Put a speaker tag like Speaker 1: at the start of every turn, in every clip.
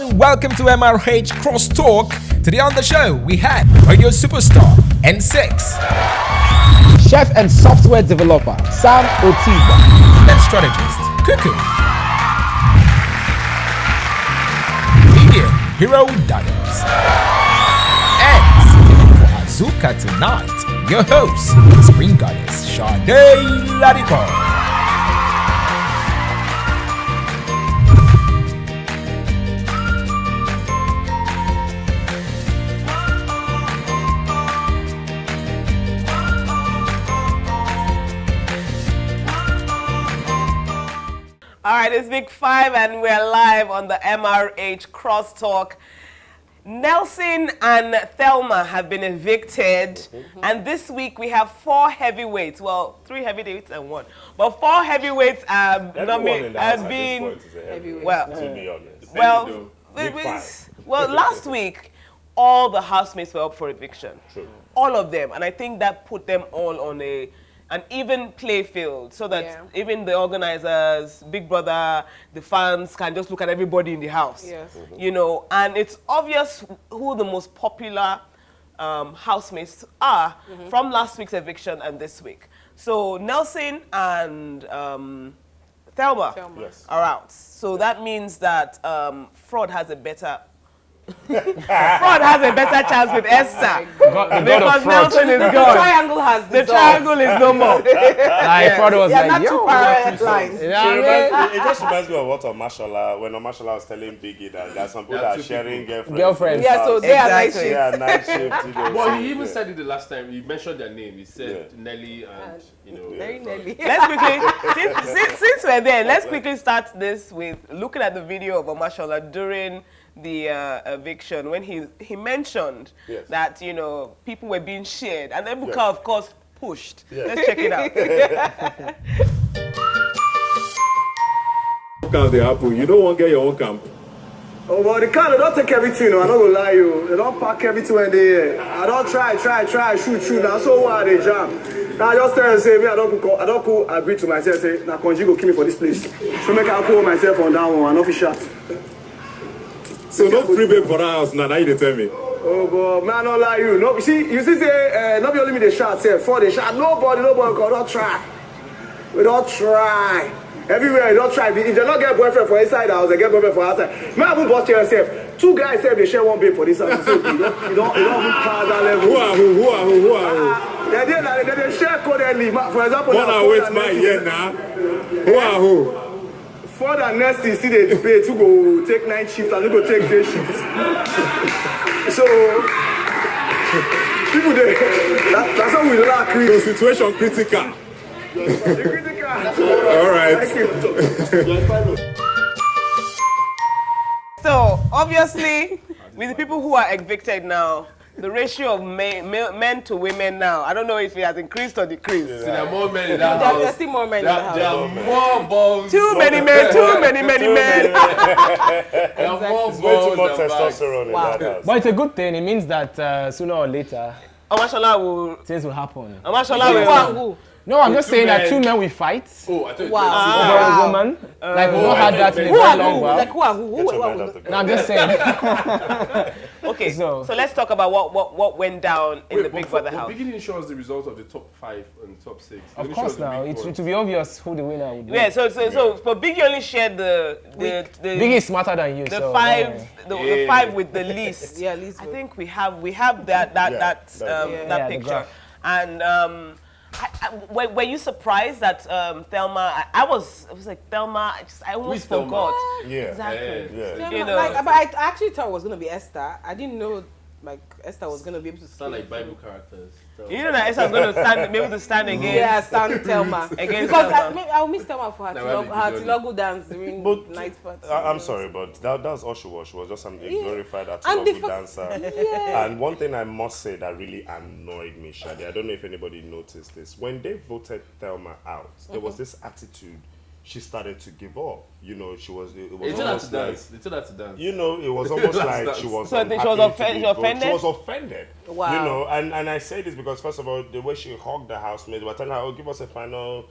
Speaker 1: and welcome to Mrh Crosstalk. Today on the show, we had radio superstar N6,
Speaker 2: chef and software developer Sam Otigba,
Speaker 1: and strategist Kuku, Media Hero Daniels, and sitting for Azuka tonight, your host, Screen Goddess Shade Ladipo.
Speaker 3: All right, it's Big 5 and we're live on the Mrh Crosstalk. Nelson and Thelma have been evicted, and this week we have 4 heavyweights. Well, 3 heavyweights and 1, but 4 heavyweights have been
Speaker 4: heavyweight.
Speaker 3: Well,
Speaker 4: to be honest.
Speaker 3: well, last week all the housemates were up for eviction.
Speaker 4: True.
Speaker 3: All of them, and I think that put them all on an even play field, so that even the organizers, Big Brother, the fans can just look at everybody in the house.
Speaker 5: Yes.
Speaker 3: You know, and it's obvious who the most popular housemates are from last week's eviction and this week. So Nelson and Thelma
Speaker 4: Yes.
Speaker 3: are out. So that means that Fraud has a better chance with Esther. Because Nelson is
Speaker 5: The
Speaker 3: gone.
Speaker 5: triangle has
Speaker 3: The triangle is no more.
Speaker 2: Like, Fraud was like,
Speaker 5: not
Speaker 2: yo,
Speaker 5: two parallel lines.
Speaker 4: It just reminds me of what Omashola, when Omashola was telling Biggie that there are some people that are sharing girlfriends.
Speaker 2: Girlfriends.
Speaker 5: Yeah, so they are night
Speaker 3: Exactly.
Speaker 5: shift.
Speaker 4: Yeah, night shift. You know,
Speaker 6: Well, he even said it the last time. He mentioned their name. He said Nelly and,
Speaker 5: Very nearly.
Speaker 3: Let's quickly, since we're there, let's quickly start this with looking at the video of Omashola during the eviction, when he mentioned that, you know, people were being shared, and then Buka, of course, pushed. Let's check it out.
Speaker 7: Camp they happen. You don't want to get your own camp.
Speaker 8: Oh, but the car, they don't take everything, no. I'm not gonna lie you. They don't pack everything when they here. I don't try, shoot. Now, so why they jam? Now, I just tell them, say, me, I don't agree to myself, say, now, Konji go kill me for this place. So, make I pull myself on that one, and off his shot.
Speaker 7: So no free babe for that house now you tell me.
Speaker 8: Oh, but man, I don't lie you. No, you see, say, not be only me the shot, say, for the shot. Nobody, don't try. We don't try. Everywhere, you don't try. If they don't get boyfriend for inside the house, they get boyfriend for outside. Man, who bust yourself? 2 guys say they share 1 babe for this house. So you don't pass that level.
Speaker 7: Who are who?
Speaker 8: They share codedly. For example,
Speaker 7: One are wait my year now. Who are who?
Speaker 8: For the next see the debate who go take night shift and who go take day shift. So people that's how we lack.
Speaker 7: The situation critical. All right.
Speaker 3: So, obviously, with the people who are evicted now, the ratio of men to women now, I don't know if it has increased or decreased.
Speaker 6: So there are more men in that house.
Speaker 5: There's still more men in the house.
Speaker 6: There are more balls.
Speaker 3: Too many men.
Speaker 6: There are more
Speaker 4: There's way too much
Speaker 6: balls than bags.
Speaker 4: testosterone in that house.
Speaker 2: But it's a good thing. It means that sooner or later
Speaker 3: Omashola will...
Speaker 2: things will happen.
Speaker 3: Omashola will...
Speaker 2: No, I'm just
Speaker 6: Two
Speaker 2: saying that
Speaker 6: men.
Speaker 2: 2 men will fight
Speaker 6: Oh, I thought
Speaker 2: over a woman. Like we don't have that in a
Speaker 5: Who are
Speaker 2: very long
Speaker 5: who?
Speaker 2: while.
Speaker 5: Like who are who?
Speaker 4: Get your
Speaker 5: Who
Speaker 4: mind
Speaker 5: are
Speaker 4: out the
Speaker 5: who?
Speaker 2: No, I'm just saying.
Speaker 3: Okay, so
Speaker 2: So-
Speaker 3: let's talk about what went down in the Big Brother house.
Speaker 6: Beginning shows the result of the top 5 and top 6.
Speaker 2: Of course now, it will be obvious who the winner would be.
Speaker 3: Yeah, so but Biggie only shared the
Speaker 2: Biggie is smarter than you,
Speaker 3: the
Speaker 2: so
Speaker 3: 5 the 5 with the least.
Speaker 5: Yeah, least.
Speaker 3: I think we have that
Speaker 2: the
Speaker 3: picture.
Speaker 2: graph.
Speaker 3: And were you surprised that Thelma? I was like, Thelma. I almost
Speaker 6: Thelma?
Speaker 3: forgot.
Speaker 4: Yeah.
Speaker 3: Exactly.
Speaker 4: Yeah.
Speaker 3: You know.
Speaker 5: Like, but I actually thought it was gonna be Esther. I didn't know like Esther was gonna be able to
Speaker 6: Sound like Bible characters.
Speaker 3: You know that Esther's going to be able to stand against.
Speaker 5: Yeah, stand Thelma.
Speaker 3: Against
Speaker 5: Because
Speaker 3: Thelma.
Speaker 5: I'll miss Thelma for her
Speaker 6: Now,
Speaker 5: Tilogo dance during
Speaker 4: But
Speaker 5: night party.
Speaker 4: I'm sorry, but that's all she was. She was just a glorified
Speaker 5: And the
Speaker 4: Atilogu dancer.
Speaker 5: Yeah.
Speaker 4: And one thing I must say that really annoyed me, Shadi, I don't know if anybody noticed this. When they voted Thelma out, there was this attitude she started to give up. You know, she was. It was
Speaker 6: They told her
Speaker 4: almost
Speaker 6: to
Speaker 4: like,
Speaker 6: dance. They told her to dance.
Speaker 4: you know, it was almost like she was.
Speaker 3: So I think she was offended?
Speaker 4: She was offended.
Speaker 5: Wow.
Speaker 4: You know, and I say this because first of all, the way she hugged the housemaid, they were telling her, "Oh, give us a final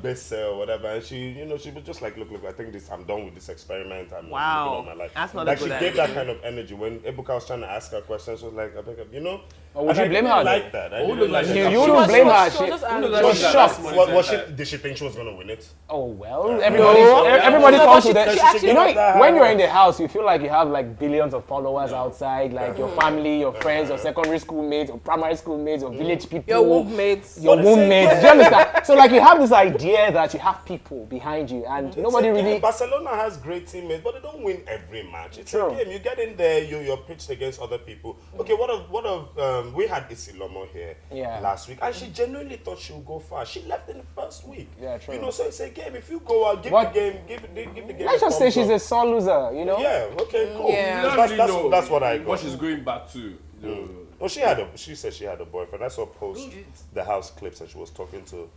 Speaker 4: best sale or whatever." And she, you know, she was just like, "Look, I think this. I'm done with this experiment. I'm moving on my life."
Speaker 3: That's not
Speaker 4: like
Speaker 3: a good
Speaker 4: she
Speaker 3: idea.
Speaker 4: gave that kind of energy when Ebuka was trying to ask her questions. She was like, you know.
Speaker 2: Or would you blame her?
Speaker 4: Like that. I
Speaker 6: Oh,
Speaker 4: didn't like
Speaker 6: you
Speaker 4: that.
Speaker 2: You wouldn't blame her.
Speaker 5: She was just angry.
Speaker 2: She was shocked.
Speaker 4: Did she think she was gonna win it?
Speaker 2: Oh well, everybody comes with
Speaker 5: she
Speaker 2: that.
Speaker 5: actually-
Speaker 2: You know, when you're in the house, you feel like you have like billions of followers outside, like your family, your friends, your secondary school mates, or primary school mates, or village people,
Speaker 5: Your womb mates.
Speaker 2: your womb mates. Do you understand? So like you have this idea that you have people behind you, and nobody really.
Speaker 4: Barcelona has great teammates, but they don't win every match. It's a game. You get in there, you're pitched against other people. Okay, what of we had Isilomo here last week, and she genuinely thought she would go far. She left in the first week.
Speaker 2: Yeah, true.
Speaker 4: You know, so it's a game. If you go out, give the game.
Speaker 2: Let's just say she's a sore loser. You know.
Speaker 4: Yeah. Okay. Cool.
Speaker 5: Yeah.
Speaker 6: You don't really know
Speaker 4: That's what I got.
Speaker 6: what she's going back to.
Speaker 4: Well, she said she had a boyfriend. I saw post the house clips and she was talking to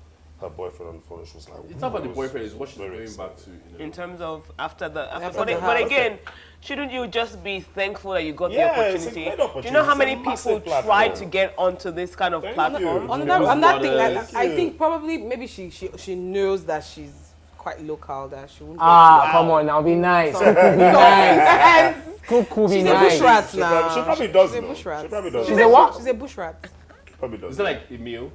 Speaker 4: her boyfriend on the phone. She was like,
Speaker 6: It's not about the boyfriend, it's what she's going back to. You know?
Speaker 3: In terms of after the
Speaker 5: the
Speaker 3: but again, shouldn't you just be thankful that you got the
Speaker 4: it's a
Speaker 3: opportunity?
Speaker 4: great
Speaker 3: Do you know how
Speaker 4: opportunity.
Speaker 3: many
Speaker 4: It's a massive
Speaker 3: people try
Speaker 4: platform.
Speaker 3: to get onto this kind of platform?
Speaker 5: On that thing,
Speaker 4: Thank
Speaker 5: I
Speaker 4: you.
Speaker 5: think probably maybe she knows that she's quite local, that she won't.
Speaker 2: Come on now, be nice. Kuku, be nice. Kuku, be
Speaker 5: She's a
Speaker 2: nice.
Speaker 5: bush rat now.
Speaker 4: She probably does.
Speaker 5: She's a
Speaker 4: know.
Speaker 5: bush rat.
Speaker 4: She probably does.
Speaker 2: She's a what?
Speaker 5: She's a bush rat.
Speaker 4: Probably does.
Speaker 6: Is that like a meal?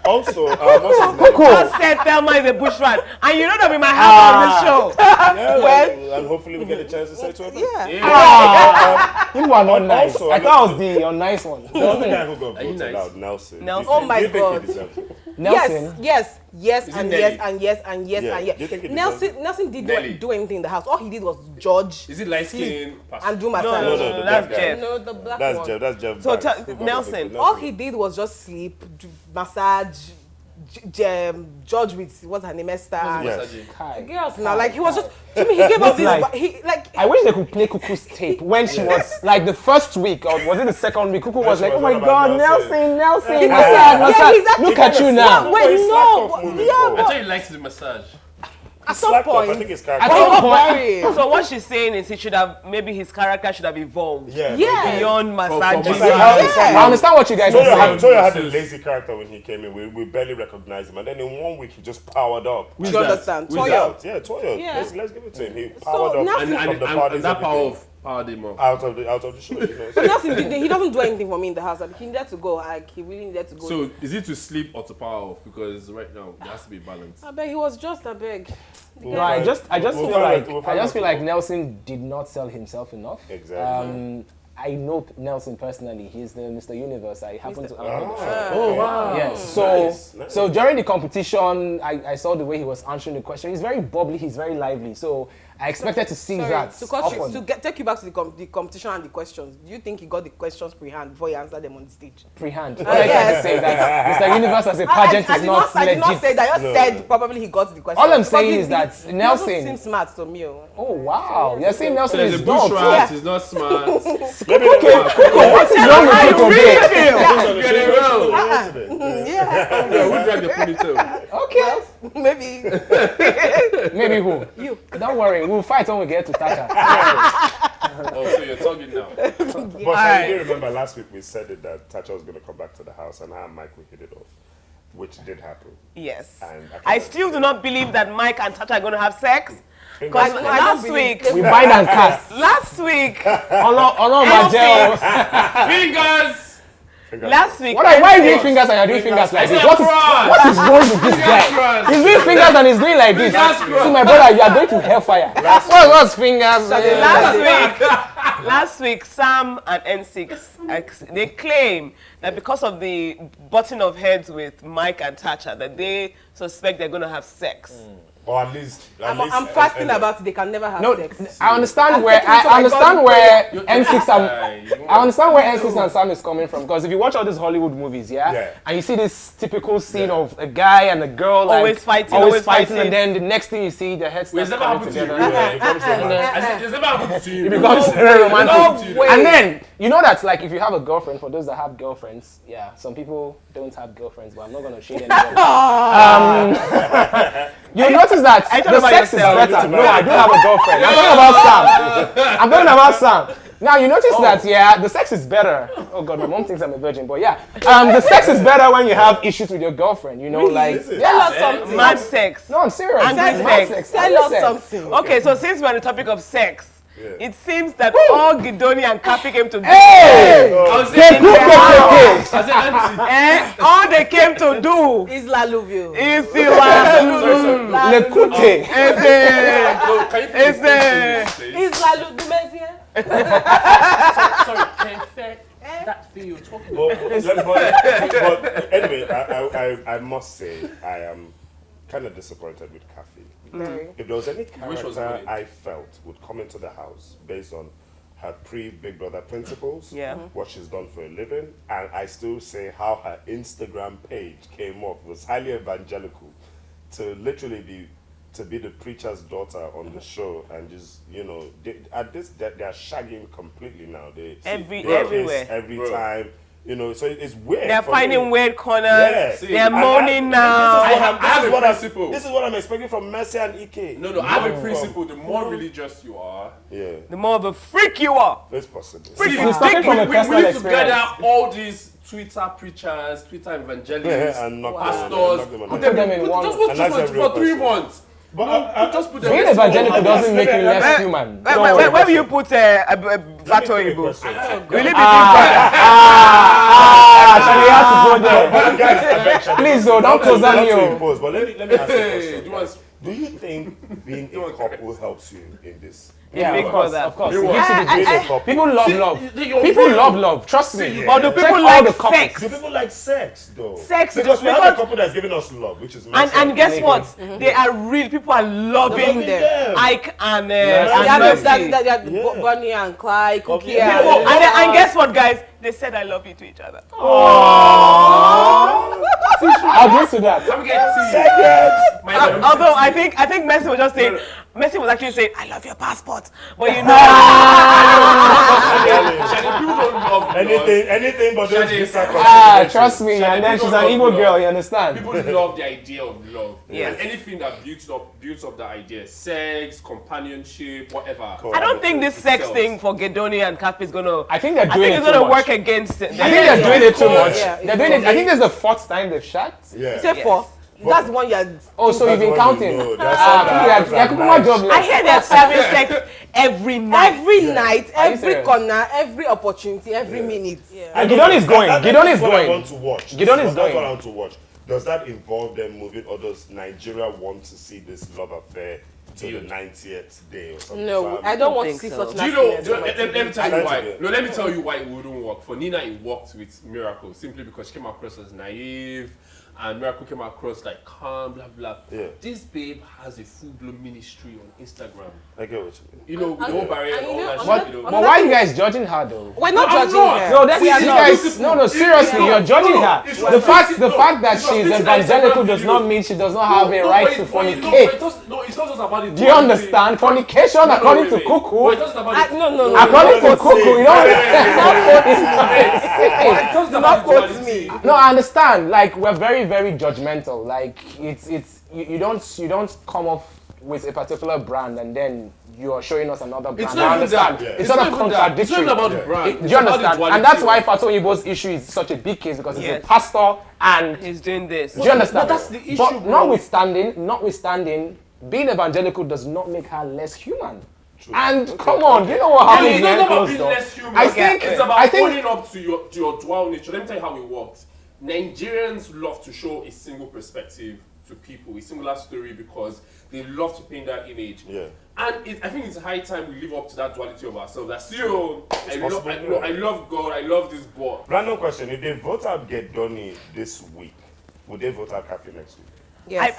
Speaker 4: Also, what's his name?
Speaker 2: Kuku.
Speaker 3: Just said Thelma is a bush rat, and you know that we might have her on the show.
Speaker 4: Yeah, and hopefully we get a chance to say to her.
Speaker 5: Yeah.
Speaker 2: You are not nice.
Speaker 4: Also,
Speaker 2: I thought it was the unnice one.
Speaker 4: The other guy who got
Speaker 6: Are you
Speaker 4: voted
Speaker 6: nice?
Speaker 4: out, Nelson.
Speaker 3: Nelson.
Speaker 5: Oh my
Speaker 4: Do you think
Speaker 5: God.
Speaker 4: he deserves it?
Speaker 2: Nelson.
Speaker 5: Yes,
Speaker 6: Is it
Speaker 5: and
Speaker 6: Nelly?
Speaker 5: yes, and yes, and yes,
Speaker 4: Yeah.
Speaker 5: and yes.
Speaker 4: Do you think it
Speaker 5: Nelson did
Speaker 6: Nelly.
Speaker 5: not do anything in the house. All he did was judge,
Speaker 6: Is it light
Speaker 5: sleep,
Speaker 6: skin?
Speaker 5: and do massage.
Speaker 3: No,
Speaker 4: the
Speaker 3: that's
Speaker 4: black guy.
Speaker 3: Jeff.
Speaker 5: No, the black
Speaker 4: That's
Speaker 5: one.
Speaker 4: Jeff. That's Jeff.
Speaker 3: So
Speaker 4: Banks.
Speaker 3: tell-
Speaker 4: Who got
Speaker 3: Nelson.
Speaker 4: voted?
Speaker 5: All he did was just sleep, massage, judge with what's her name, Esther.
Speaker 4: Yes.
Speaker 5: Girls now, like he was just to me. He gave us this.
Speaker 2: Like-
Speaker 5: He like
Speaker 2: I wish they could play Kuku's tape when she was like the first week, or was it the second week? Kuku was
Speaker 4: she
Speaker 2: like,
Speaker 4: was
Speaker 2: "Oh my
Speaker 4: all
Speaker 2: God,
Speaker 4: about
Speaker 2: Nelson,
Speaker 4: Nelson."
Speaker 2: massage,
Speaker 5: yeah,
Speaker 2: massage.
Speaker 5: he's actually
Speaker 2: Look at you
Speaker 5: kind of
Speaker 2: now."
Speaker 5: smart. Wait,
Speaker 4: But he slacked off
Speaker 5: no,
Speaker 4: moving
Speaker 5: yeah,
Speaker 4: forward.
Speaker 6: I thought you liked the massage.
Speaker 5: at some
Speaker 4: Slacked off. I
Speaker 5: point.
Speaker 4: think it's
Speaker 2: At
Speaker 4: character.
Speaker 2: some point,
Speaker 3: So what she's saying is he should have, maybe his character should have evolved
Speaker 4: Yeah.
Speaker 5: Yeah.
Speaker 3: beyond massaging.
Speaker 4: It's like how
Speaker 2: I understand what you guys are saying.
Speaker 4: Toya had a lazy character when he came in. We barely recognized him, and then in 1 week he just powered up.
Speaker 5: Do you understand?
Speaker 6: Who's
Speaker 5: Toya.
Speaker 6: that?
Speaker 4: Yeah, Toya.
Speaker 5: Yeah.
Speaker 4: Let's give it to him. He powered up
Speaker 5: Nelson-
Speaker 4: from the parties
Speaker 6: And that
Speaker 4: everything.
Speaker 6: power of power demo.
Speaker 4: out of the show. You know, so-
Speaker 5: Nelson he doesn't do anything for me in the house. Like, he needed to go. Like he really needed to go.
Speaker 6: So is it to sleep or to power off? Because right now there has to be balance.
Speaker 5: I beg he was just a beg.
Speaker 2: No, I just
Speaker 4: We'll
Speaker 2: feel
Speaker 4: find
Speaker 2: like
Speaker 4: out- we'll find out.
Speaker 2: Nelson did not sell himself enough.
Speaker 4: Exactly.
Speaker 2: I know Nelson personally. He's the Mr. Universe. I happen to know the show.
Speaker 6: Oh wow.
Speaker 2: Yes. So
Speaker 4: Nice.
Speaker 2: so during the competition, I saw the way he was answering the question. He's very bubbly. He's very lively. So I expected to see that. often.
Speaker 5: Take you back to the competition and the questions. Do you think he got the questions pre-hand before he answered them on the stage?
Speaker 2: Pre-hand. What are you trying to say that Mr. Universe as a pageant
Speaker 5: I
Speaker 2: is
Speaker 5: did
Speaker 2: not
Speaker 5: I did not
Speaker 2: legit?
Speaker 5: say that. I just said probably he got the questions.
Speaker 2: All I'm
Speaker 5: Because
Speaker 2: saying
Speaker 5: he-
Speaker 2: is that
Speaker 5: he
Speaker 2: Nelson-
Speaker 5: doesn't seem smart to me.
Speaker 2: Oh wow! You're saying Nelson
Speaker 6: So he's
Speaker 2: is
Speaker 6: a
Speaker 2: dumb.
Speaker 6: bush
Speaker 2: too.
Speaker 6: rat, he's not smart.
Speaker 2: What is wrong with you today?
Speaker 6: Get it wrong.
Speaker 5: Yeah,
Speaker 6: Yeah, who dragged the ponytail?
Speaker 2: Okay.
Speaker 5: maybe.
Speaker 2: Maybe who? You. Don't worry. We'll fight when we get to Taka.
Speaker 6: Oh, so you're talking now.
Speaker 4: But I do remember last week we said it that Tacha was going to come back to the house and her and Mike would hit it off, which did happen.
Speaker 3: Yes.
Speaker 4: And
Speaker 3: I still do not believe that Mike and Tata are going to have sex. Because
Speaker 5: I don't
Speaker 3: last
Speaker 5: believe-
Speaker 3: week,
Speaker 2: We bind and cast.
Speaker 3: last week,
Speaker 6: Fingers!
Speaker 3: last week.
Speaker 2: Why are you doing fingers and you're doing fingers like this? What is wrong with this guy? He's doing fingers and he's doing like this. See, my brother, you are going to hellfire. What's fingers?
Speaker 3: Last week, Sam and N6, they claim that because of the butting of heads with Mike and Tacha, that they suspect they're going to have sex.
Speaker 4: Or at least
Speaker 5: I'm fasting about it. They can never have sex.
Speaker 2: I understand where N6 and Sam is coming from, because if you watch all these Hollywood movies, and you see this typical scene of a guy and a girl
Speaker 3: always fighting,
Speaker 2: and then the next thing you see, their heads start coming together.
Speaker 6: It's never happened to you.
Speaker 2: It becomes very romantic. And then you know that, like, if you have a girlfriend, for those that have girlfriends, some people don't have girlfriends, but I'm not gonna shade anybody. You notice that the sex is better. No, I do have a girlfriend. I'm talking about Sam. Now you notice that the sex is better. Oh God, my mom thinks I'm a virgin, but the sex is better when you have issues with your girlfriend. You know, like
Speaker 3: tell us something. Mad sex.
Speaker 2: No, I'm serious.
Speaker 3: Angry sex.
Speaker 5: Tell us something.
Speaker 3: Okay, so since we're on the topic of sex. It seems that all Gedoni and Khafi came to do. All they came to do
Speaker 5: is La Louvio.
Speaker 3: Is
Speaker 5: La Louvio.
Speaker 6: Sorry, that thing you're talking about.
Speaker 4: But anyway, I must say, I am kind of disappointed with Khafi. If there was any character I felt would come into the house based on her pre-Big Brother principles, what she's done for a living, and I still say how her Instagram page came off was highly evangelical, to literally be the preacher's daughter on the show, and just, you know, they're shagging completely now.
Speaker 3: Everywhere.
Speaker 4: Every time. You know, so it's weird.
Speaker 3: They're finding weird corners. They're moaning now.
Speaker 4: This is what I'm expecting from Mercy and Ike.
Speaker 6: No, I have a principle. The more religious you are,
Speaker 3: the more of a freak you are.
Speaker 4: It's possible.
Speaker 6: We need to gather all these Twitter preachers, Twitter evangelists, pastors, put them in one. Just for 3 months.
Speaker 4: But
Speaker 6: just put them
Speaker 2: being evangelical doesn't make you less human.
Speaker 3: Where will you put Vato Ibo? Will it be
Speaker 2: we have to go there. Please, don't close on you.
Speaker 4: But let me ask you a question. Do you think being a couple helps you in this?
Speaker 2: Yeah,
Speaker 3: Big Brother.
Speaker 2: Of course. People love love. People love love. Trust me.
Speaker 3: But do people like sex?
Speaker 4: Do people like sex, though?
Speaker 3: Sex.
Speaker 4: Because we have a couple that's giving us love, which is
Speaker 3: and guess what? They are real. People are loving them. Ike and
Speaker 5: Bonnie and Clyde, Cookie.
Speaker 3: And guess what, guys? They said I love you to each other.
Speaker 2: I'll agree to that.
Speaker 3: Although I think Messi was just saying, Messi was actually saying, I love your passport. But you know.
Speaker 6: People don't love
Speaker 4: anything but those
Speaker 2: trust me, and then she's an evil girl, you understand?
Speaker 6: People love the idea of love.
Speaker 3: Yes.
Speaker 6: And anything that builds up the idea. Sex, companionship, whatever.
Speaker 3: I don't think this sex thing for Gedoni and Khafi is gonna.
Speaker 2: I think they're doing it too much.
Speaker 3: it's gonna work against it.
Speaker 2: I think they're doing it too much. They're doing it. I think this is the 4th time they've shot.
Speaker 5: You say 4? That's the one you're.
Speaker 2: Oh, so you've been counting?
Speaker 5: I
Speaker 3: hear they're having sex every night.
Speaker 5: Every night, every corner, every opportunity, every minute.
Speaker 2: And Gedoni is going. Gedoni is going.
Speaker 4: I want to watch.
Speaker 2: Gedoni is
Speaker 4: going. That's
Speaker 2: going.
Speaker 4: what I want to watch. Does that involve them moving, or does Nigeria want to see this love affair to the 90th day or something?
Speaker 5: No, I don't want to see such.
Speaker 6: Do you know? Let me tell you why. No, let me tell you why it wouldn't work. For Nina, it worked with Miracle simply because she came across as naive. And Miracle came across like calm, blah blah. This babe has a full-blown ministry on Instagram.
Speaker 4: I get what you
Speaker 6: mean. You know, with the whole barrier and all that shit.
Speaker 2: But why are you guys judging her though?
Speaker 5: We're not judging her.
Speaker 2: No, that's you guys. No, seriously, you're judging her. The fact that she's evangelical does not mean she does not have a right to fornicate.
Speaker 6: No, it's not just about it.
Speaker 2: Do you understand? Fornication, according to Kuku.
Speaker 5: No.
Speaker 2: According to Kuku, you don't.
Speaker 5: Not quote me.
Speaker 2: No, I understand. Like, we're very, very judgmental. Like, you don't come off with a particular brand and then you're showing us another brand.
Speaker 6: It's not even that.
Speaker 2: It's sort of contradictory.
Speaker 6: It's not about the brand.
Speaker 2: Do you understand? And that's why Fato Ibo's issue is such a big case, because he's a pastor and
Speaker 3: he's doing this.
Speaker 2: Do you understand?
Speaker 6: But that's the issue.
Speaker 2: But notwithstanding, being evangelical does not make her less human. True. And come on, you know what happens?
Speaker 6: It's not about being less human.
Speaker 2: I think
Speaker 6: it's about owning up to your dual nature. Let me tell you how it works. Nigerians love to show a single perspective to people, a singular story, because they love to paint that image.
Speaker 4: Yeah.
Speaker 6: And I think it's high time we live up to that duality of ourselves. That still, I love God, I love this boy.
Speaker 4: Random question: if they vote out Gedoni this week, would they vote out Khafi next week?
Speaker 5: Yes.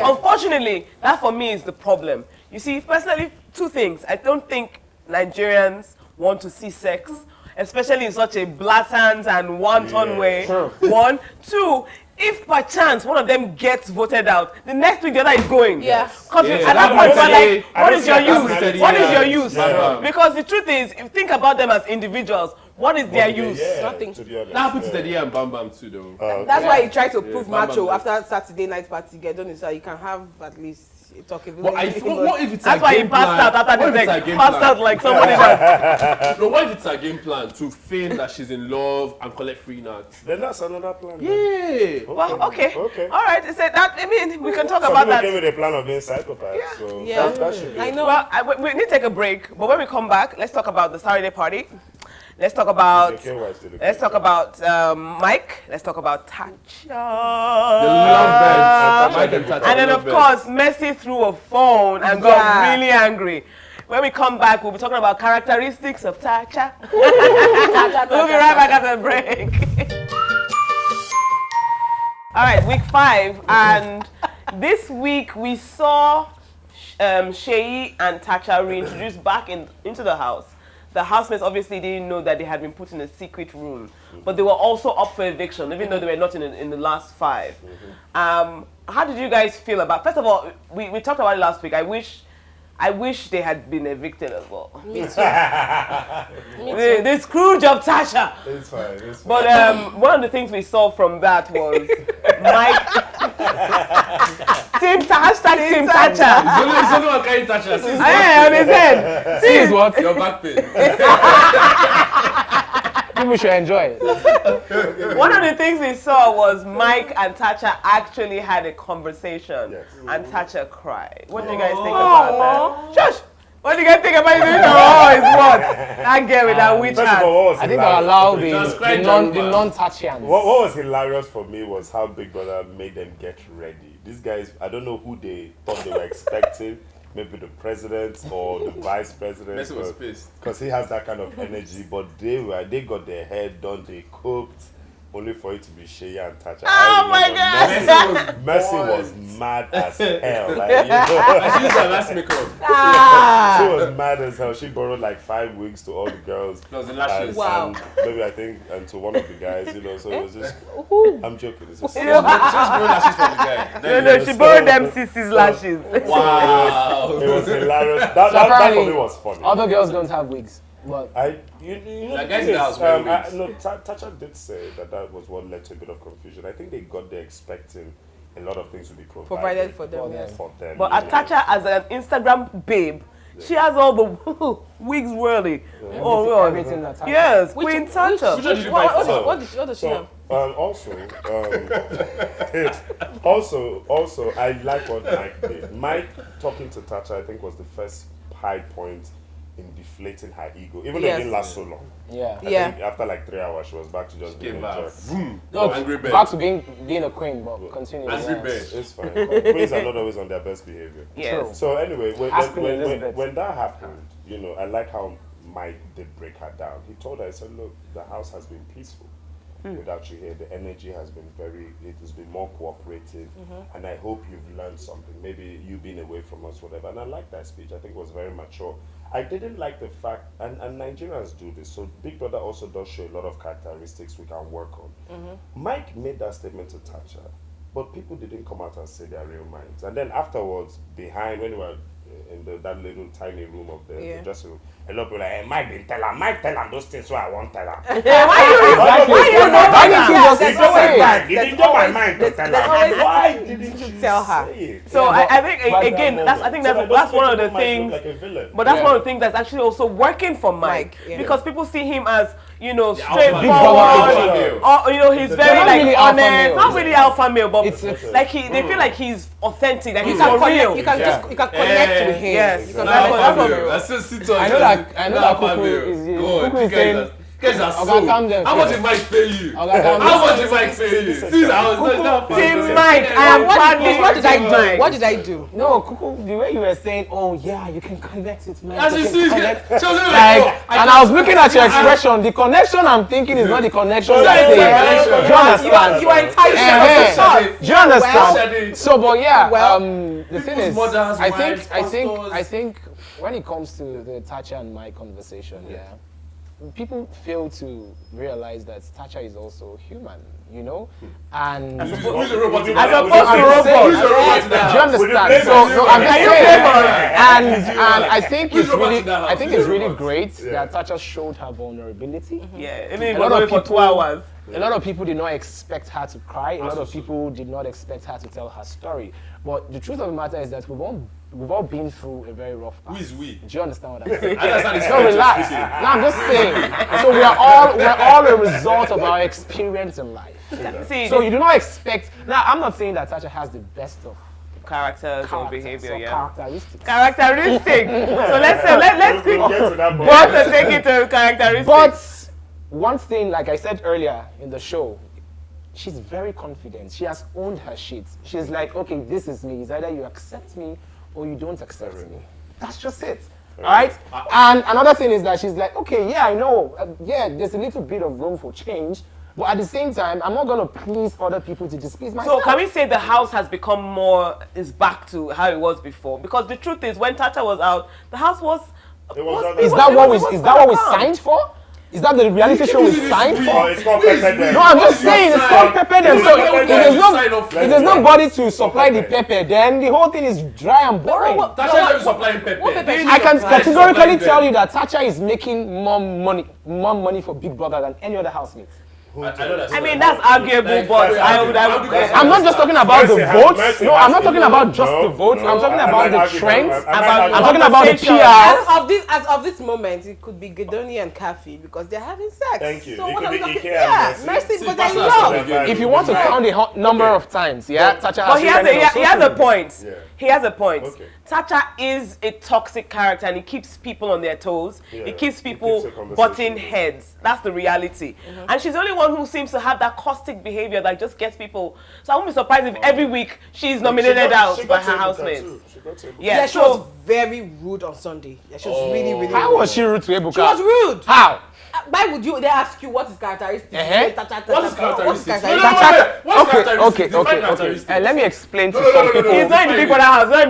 Speaker 3: Unfortunately, that for me is the problem. You see, personally, two things. I don't think Nigerians want to see sex, especially in such a blatant and wanton way.
Speaker 2: Sure.
Speaker 3: One. Two, if by chance one of them gets voted out, the next week the other is going.
Speaker 5: Yeah.
Speaker 3: Because at that point we're like, what is your use? What is your use? Because the truth is, if you think about them as individuals, what is their use?
Speaker 5: Nothing.
Speaker 6: That happened to Teddy and Bam Bam too, though.
Speaker 5: That's why he tried to prove
Speaker 6: Bam
Speaker 5: macho
Speaker 6: Bam.
Speaker 5: after Saturday night party. Gedoni, so you can have at least a talk.
Speaker 6: What if it's
Speaker 3: That's
Speaker 6: a
Speaker 3: why he
Speaker 6: game
Speaker 3: passed
Speaker 6: plan?
Speaker 3: out after
Speaker 6: What
Speaker 3: the
Speaker 6: if it's a
Speaker 3: sex.
Speaker 6: game
Speaker 3: Passed
Speaker 6: plan?
Speaker 3: out like somebody that.
Speaker 6: No, what if it's a game plan to feign that she's in love and collect free nuts?
Speaker 4: Then that's another plan.
Speaker 6: Yeah.
Speaker 3: Well, okay.
Speaker 4: Okay.
Speaker 3: All right. So that, I mean, we can talk
Speaker 4: Some
Speaker 3: about
Speaker 4: people
Speaker 3: that.
Speaker 4: came with a plan of being psychopaths, so
Speaker 5: Yeah.
Speaker 4: that should be.
Speaker 5: I know.
Speaker 3: Well, we need to take a break, but when we come back, let's talk about the Saturday party. Let's talk about Mike. Let's talk about Tacha.
Speaker 6: The love birds.
Speaker 3: And then, of course, Messi threw a phone and got really angry. When we come back, we'll be talking about characteristics of Tacha. We'll be right back after the break. All right, week 5, and this week we saw Sheyi and Tacha reintroduced back into the house. The housemates obviously didn't know that they had been put in a secret room, but they were also up for eviction, even though they were not in the last 5. How did you guys feel about? First of all, we talked about it last week. I wish they had been evicted as well.
Speaker 5: Me too.
Speaker 3: The Scrooge of Tasha.
Speaker 4: It's fine.
Speaker 3: But one of the things we saw from that was Mike. Team Tacha.
Speaker 6: It's only one kind of Tacha.
Speaker 3: I understand.
Speaker 2: See is what?
Speaker 6: Your back pain.
Speaker 2: People should enjoy it.
Speaker 3: One of the things we saw was Mike and Tacha actually had a conversation, and Tacha cried. What do you guys think about that? Shush! What do you guys think about it? Oh, it's what? That girl with that witch
Speaker 4: First of
Speaker 3: hat.
Speaker 4: all, what was
Speaker 2: I think I'll allow the
Speaker 6: Transcribe
Speaker 2: non-Tachians.
Speaker 4: What was hilarious for me was how Big Brother made them get ready. These guys, I don't know who they thought they were expecting. Maybe the president or the vice president.
Speaker 6: Messi was pissed.
Speaker 4: Because he has that kind of energy. But they got their hair done, they cooked, only for it to be Sheyi and Tacha.
Speaker 3: Oh my God!
Speaker 4: Messi was mad as hell. Like,
Speaker 6: She used her last makeup.
Speaker 4: she was mad as hell. She borrowed like 5 wigs to all the girls.
Speaker 6: Plus the lashes.
Speaker 5: Wow.
Speaker 4: And maybe I think, and to one of the guys, so it was just, I'm joking. It's just,
Speaker 6: She just borrowed lashes from the guy.
Speaker 3: No, she borrowed them Sissy's lashes.
Speaker 6: Wow.
Speaker 4: it was hilarious. That for me was funny.
Speaker 2: Other girls don't have wigs, but
Speaker 4: You know,
Speaker 6: Like, guys in the house wear wigs.
Speaker 4: no, Tacha did say that was what led to a bit of confusion. I think they got there expecting a lot of things to be provided
Speaker 5: for them.
Speaker 4: for them.
Speaker 3: But Tacha, as an Instagram babe, she has all the wigs whirly. Oh,
Speaker 2: everything that's happening.
Speaker 3: yes, Queen Tacha.
Speaker 6: Which one did you buy for?
Speaker 5: What does she have?
Speaker 4: Also, I like what Mike did. Mike talking to Tacha, I think, was the first high point in deflating her ego, even though it didn't last so long.
Speaker 2: yeah.
Speaker 4: I think after like 3 hours, she was back to just being
Speaker 6: Came
Speaker 4: a
Speaker 6: back.
Speaker 4: jerk.
Speaker 6: Boom.
Speaker 2: No,
Speaker 6: Angry bird.
Speaker 2: back to being a queen, but continue.
Speaker 6: Angry bird.
Speaker 4: It's fine. Queens are not always on their best behavior.
Speaker 3: Yes.
Speaker 4: So anyway,
Speaker 2: Ask Queen Elizabeth.
Speaker 4: when that happened, I like how Mike did break her down. He told her, he said, look, the house has been peaceful without you here. The energy has been it has been more cooperative, and I hope you've learned something. Maybe you being away from us, whatever. And I like that speech. I think it was very mature. I didn't like the fact, and Nigerians do this, so Big Brother also does show a lot of characteristics we can work on. Mike made that statement to Tacha, but people didn't come out and say their real minds. And then afterwards, behind, when we were in that little tiny room of the dressing room, a lot of people were like, hey, Mike didn't tell her. Mike tell him those things, so I won't tell her.
Speaker 3: Why
Speaker 4: You didn't know my mind to tell her. Why didn't you
Speaker 5: tell her?
Speaker 4: say it?
Speaker 3: So I think again, that's one of the things.
Speaker 4: Like a villain.
Speaker 3: But that's one of the things that's actually also working for Mike, because people see him as straightforward, or he's very
Speaker 2: not
Speaker 3: like
Speaker 2: really
Speaker 3: honest,
Speaker 2: alpha male.
Speaker 3: not really alpha male, but
Speaker 2: It's
Speaker 3: like they feel like he's authentic, that he's
Speaker 5: You can
Speaker 3: for real.
Speaker 5: you can connect with him.
Speaker 3: Yes.
Speaker 5: You can
Speaker 3: that's what
Speaker 6: That's
Speaker 2: I know that Kuku is saying
Speaker 6: Guys are so.
Speaker 2: Calm down.
Speaker 6: How much did Mike pay you?
Speaker 2: Calm
Speaker 6: How
Speaker 2: down.
Speaker 6: much did Mike pay you? See, I was not.
Speaker 3: Team Mike, I am proudly.
Speaker 5: What did I do? What did I do?
Speaker 2: No, Kuku, the way you were saying, oh yeah, you can connect it, man.
Speaker 6: As you see,
Speaker 2: and I was looking at your expression. The connection I'm thinking is not the connection that
Speaker 6: the
Speaker 2: they.
Speaker 6: connection.
Speaker 2: Do you understand?
Speaker 5: You are enticed.
Speaker 2: Do you understand?
Speaker 6: Well,
Speaker 2: So, but yeah,
Speaker 5: Well,
Speaker 2: the thing is,
Speaker 6: mothers,
Speaker 2: I
Speaker 6: wives,
Speaker 2: think when it comes to the Thatcher and my conversation, people fail to realize that Thatcher is also human, you know, and
Speaker 6: who's a robot?
Speaker 3: As opposed to robots.
Speaker 2: do you understand? So no, I'm just saying, and I think it's really great that Thatcher showed her vulnerability.
Speaker 3: Yeah, even if it was only for 2 hours.
Speaker 2: A lot of people did not expect her to cry. A lot of people did not expect her to tell her story. But the truth of the matter is that we've all been through a very rough path.
Speaker 6: Who is we?
Speaker 2: Do you understand what I'm saying?
Speaker 6: I understand it's
Speaker 2: No, relax. No, I'm just saying. So we're all a result of our experience in life.
Speaker 3: See,
Speaker 2: So you do not expect. Now, I'm not saying that Thatcher has the best of
Speaker 3: characters or behavior,
Speaker 2: or characteristics.
Speaker 3: Characteristics. So let's take it to characteristics.
Speaker 2: But one thing, like I said earlier in the show, she's very confident. She has owned her shit. She's like, okay, this is me. It's either you accept me or you don't accept me. That's just it. All right? And another thing is that she's like, okay, yeah, I know. There's a little bit of room for change. But at the same time, I'm not going to please other people to displease myself.
Speaker 3: So can we say the house has become is back to how it was before? Because the truth is, when Thatcher was out, the house was.
Speaker 2: Is that what we signed for? Is that the reality show we signed for?
Speaker 4: It's called pepper.
Speaker 2: No, I'm just saying it's called pepper. So if there's nobody to supply the pepper, then the whole thing is dry and boring.
Speaker 6: Thatcher is supplying pepper.
Speaker 2: I can categorically tell you that Thatcher is making more money for Big Brother than any other housemate.
Speaker 3: I mean, that's arguable, but
Speaker 2: I'm not just talking about the votes. No, I'm not talking about just the votes. I'm talking about the trends. I'm talking about the PR.
Speaker 5: As of this moment, it could be Gedoni and Khafi because they're having sex.
Speaker 4: Thank you.
Speaker 5: So
Speaker 4: It
Speaker 5: what
Speaker 4: could
Speaker 5: I'm
Speaker 4: be
Speaker 5: talking,
Speaker 4: Ike
Speaker 5: yeah,
Speaker 4: and
Speaker 5: Mercy,
Speaker 6: See,
Speaker 5: because I
Speaker 6: personal
Speaker 5: love.
Speaker 2: If you want to count the number of times, Thatcher has
Speaker 3: he has a point.
Speaker 4: Yeah.
Speaker 3: He has a point.
Speaker 4: Okay.
Speaker 3: Thatcher is a toxic character and he keeps people on their toes.
Speaker 4: Yeah.
Speaker 3: He keeps
Speaker 4: He
Speaker 3: people
Speaker 4: keeps a conversation
Speaker 3: butting
Speaker 4: going.
Speaker 3: heads. That's the reality. And she's the only one who seems to have that caustic behavior that just gets people. So I won't be surprised if every week she's nominated out by her housemates.
Speaker 5: Yeah, she was very rude on Sunday. Yeah, she was really, really
Speaker 2: How
Speaker 5: rude.
Speaker 2: was she rude to Ebuka?
Speaker 5: She was rude.
Speaker 2: How?
Speaker 5: Why would they ask you what is characteristic?
Speaker 6: What is characteristics?
Speaker 2: Okay. Let me explain to some people.
Speaker 3: He's not in the Big Brother house.
Speaker 2: Let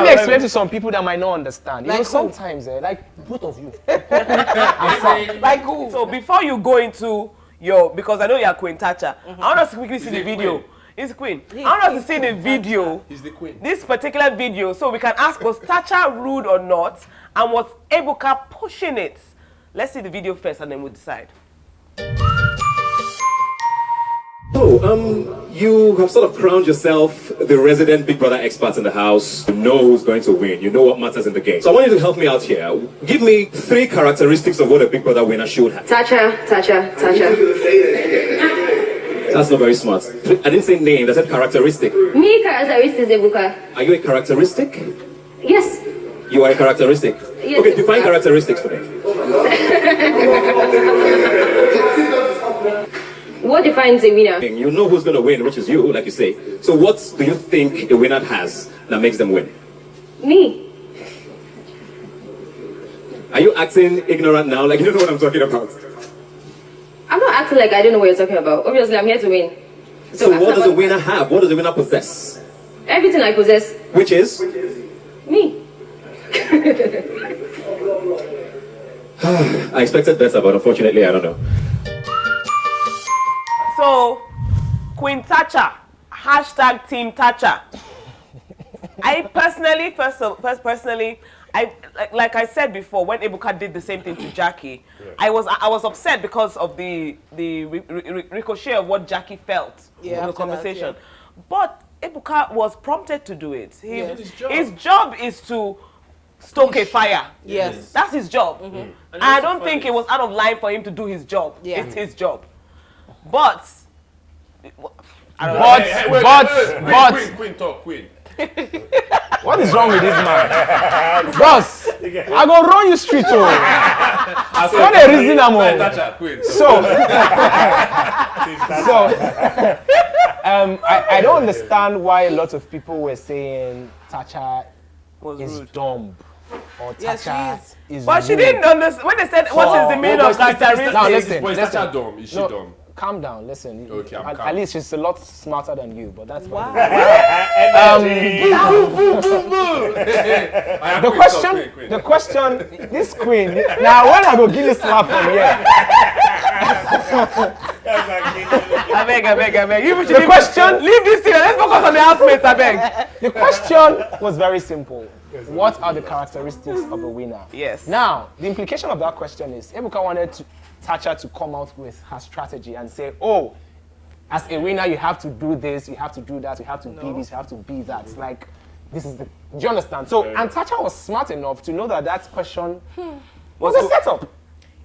Speaker 2: me explain to some people that might not understand. You know, sometimes, like both of you.
Speaker 5: Like who?
Speaker 3: So before you go into because I know you're Queen Thatcher, I want us to quickly see the video. He's Queen. I want us to see the video.
Speaker 6: He's the Queen.
Speaker 3: This particular video, so we can ask, was Thatcher rude or not? And was Ebuka pushing it? Let's see the video first and then we'll decide.
Speaker 9: So, you have sort of crowned yourself the resident Big Brother expert in the house. You know who's going to win. You know what matters in the game. So I want you to help me out here. Give me 3 characteristics of what a Big Brother winner should have.
Speaker 10: Thatcher.
Speaker 9: That's not very smart. I didn't say name, I said characteristic.
Speaker 10: Me characteristics, Ebuka.
Speaker 9: Are you a characteristic?
Speaker 10: Yes.
Speaker 9: You are a characteristic?
Speaker 10: Yes.
Speaker 9: Okay, define characteristics for me.
Speaker 10: What defines a winner?
Speaker 9: You know who's going to win, which is you, like you say. So what do you think a winner has that makes them win?
Speaker 10: Me.
Speaker 9: Are you acting ignorant now, like you don't know what I'm talking about?
Speaker 10: I'm not acting like I don't know what you're talking about. Obviously, I'm here to win.
Speaker 9: So what does a winner have? What does a winner possess?
Speaker 10: Everything I possess.
Speaker 9: Which is?
Speaker 10: Me.
Speaker 9: I expected better, but unfortunately, I don't know.
Speaker 3: So, Queen Thatcher, hashtag Team Thatcher. I personally, like I said before, when Ebuka did the same thing to Jackie, I was upset because of the ricochet of what Jackie felt in the conversation. But Ebuka was prompted to do it. His job is to stoke a fire.
Speaker 5: Yes.
Speaker 3: That's his job. And I don't think it was out of line for him to do his job. Yeah. It's his job. But
Speaker 6: Queen talk, Queen.
Speaker 2: What is wrong with this man? Boss, I go run you street. What a reason I'm on. I don't understand why a lot of people were saying Tacha is dumb. Or Tacha is
Speaker 3: but she didn't understand. When they said, what is the meaning of characteristics?
Speaker 2: Now listen.
Speaker 6: Is Tacha dumb? Is she dumb?
Speaker 2: Calm down, listen.
Speaker 6: Okay, I'm calm.
Speaker 2: At least she's a lot smarter than you, but that's fine. The question, this queen. Now when I go give you slap from here.
Speaker 3: I beg. The question, leave this here. Let's focus on the housemates, I beg.
Speaker 2: The question was very simple. What are the characteristics of a winner?
Speaker 3: Yes.
Speaker 2: Now, the implication of that question is Ebuka wanted Tacha to come out with her strategy and say, oh, as a winner, you have to do this, you have to do that, you have to be this, you have to be that. Like, this is the... Do you understand? So, and Tacha was smart enough to know that that question was a setup.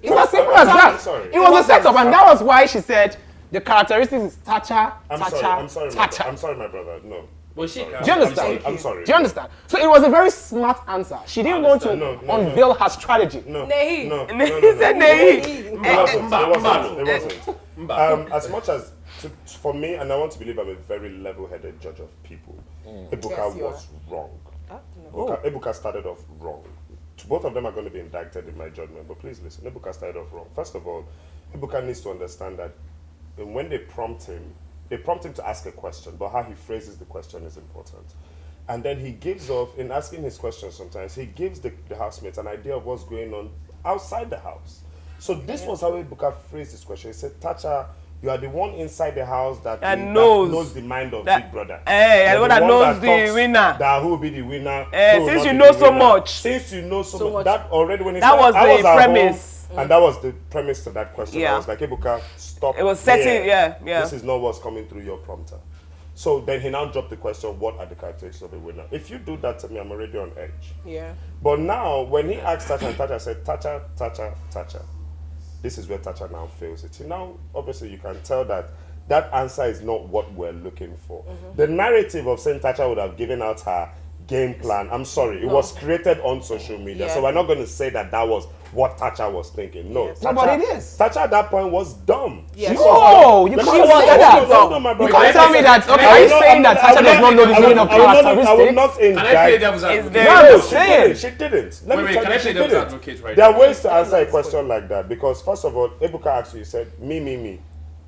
Speaker 2: It's as simple as that. It was a setup, and that was why she said the characteristics is Tacha, Tacha.
Speaker 4: I'm sorry, my brother. No.
Speaker 6: Well, do
Speaker 2: you understand?
Speaker 4: I'm sorry.
Speaker 2: Do you understand? So it was a very smart answer. She didn't want to unveil her strategy.
Speaker 4: No.
Speaker 3: He
Speaker 4: said It wasn't. As much as, for me, and I want to believe I'm a very level-headed judge of people, Ebuka was wrong. Ebuka started off wrong. Both of them are going to be indicted in my judgment, but please listen. Ebuka started off wrong. First of all, Ebuka needs to understand that when they prompt him to ask a question, but how he phrases the question is important. And then he gives off, in asking his questions sometimes, he gives the housemates an idea of what's going on outside the house. So this was how Ebuka phrased his question. He said, Tacha, you are the one inside the house that knows the mind of Big Brother.
Speaker 3: The one that knows the winner.
Speaker 4: That who will be the winner.
Speaker 3: Since you know so much.
Speaker 4: Since you know so much. That already when he
Speaker 3: that
Speaker 4: started,
Speaker 3: was the premise.
Speaker 4: And that was the premise to that question. I was like, Ebuka, stop.
Speaker 3: It was setting,
Speaker 4: This is not what's coming through your prompter. So then he now dropped the question, what are the characteristics of a winner? If you do that to me, I'm already on edge.
Speaker 5: Yeah.
Speaker 4: But now, when he asked Tacha, and Tacha said, Tacha, this is where Tacha now fails it. Now, obviously, you can tell that that answer is not what we're looking for. The narrative of saying Tacha would have given out her game plan, I'm sorry, it was created on social media. So we're not going to say that that was what Tacha was thinking. No, Tacha,
Speaker 2: but it is.
Speaker 4: Tacha at that point was dumb.
Speaker 2: You can't say that. You can't tell me that. Okay, are you saying that Tacha does not know the meaning of characteristics?
Speaker 4: I will not indict.
Speaker 6: Can I play devil's advocate?
Speaker 4: No, she didn't.
Speaker 6: Wait, can I play devil's advocate right
Speaker 4: now? There
Speaker 6: now?
Speaker 4: are ways to answer a question like that because, first of all, Ebuka asked you, he said, me.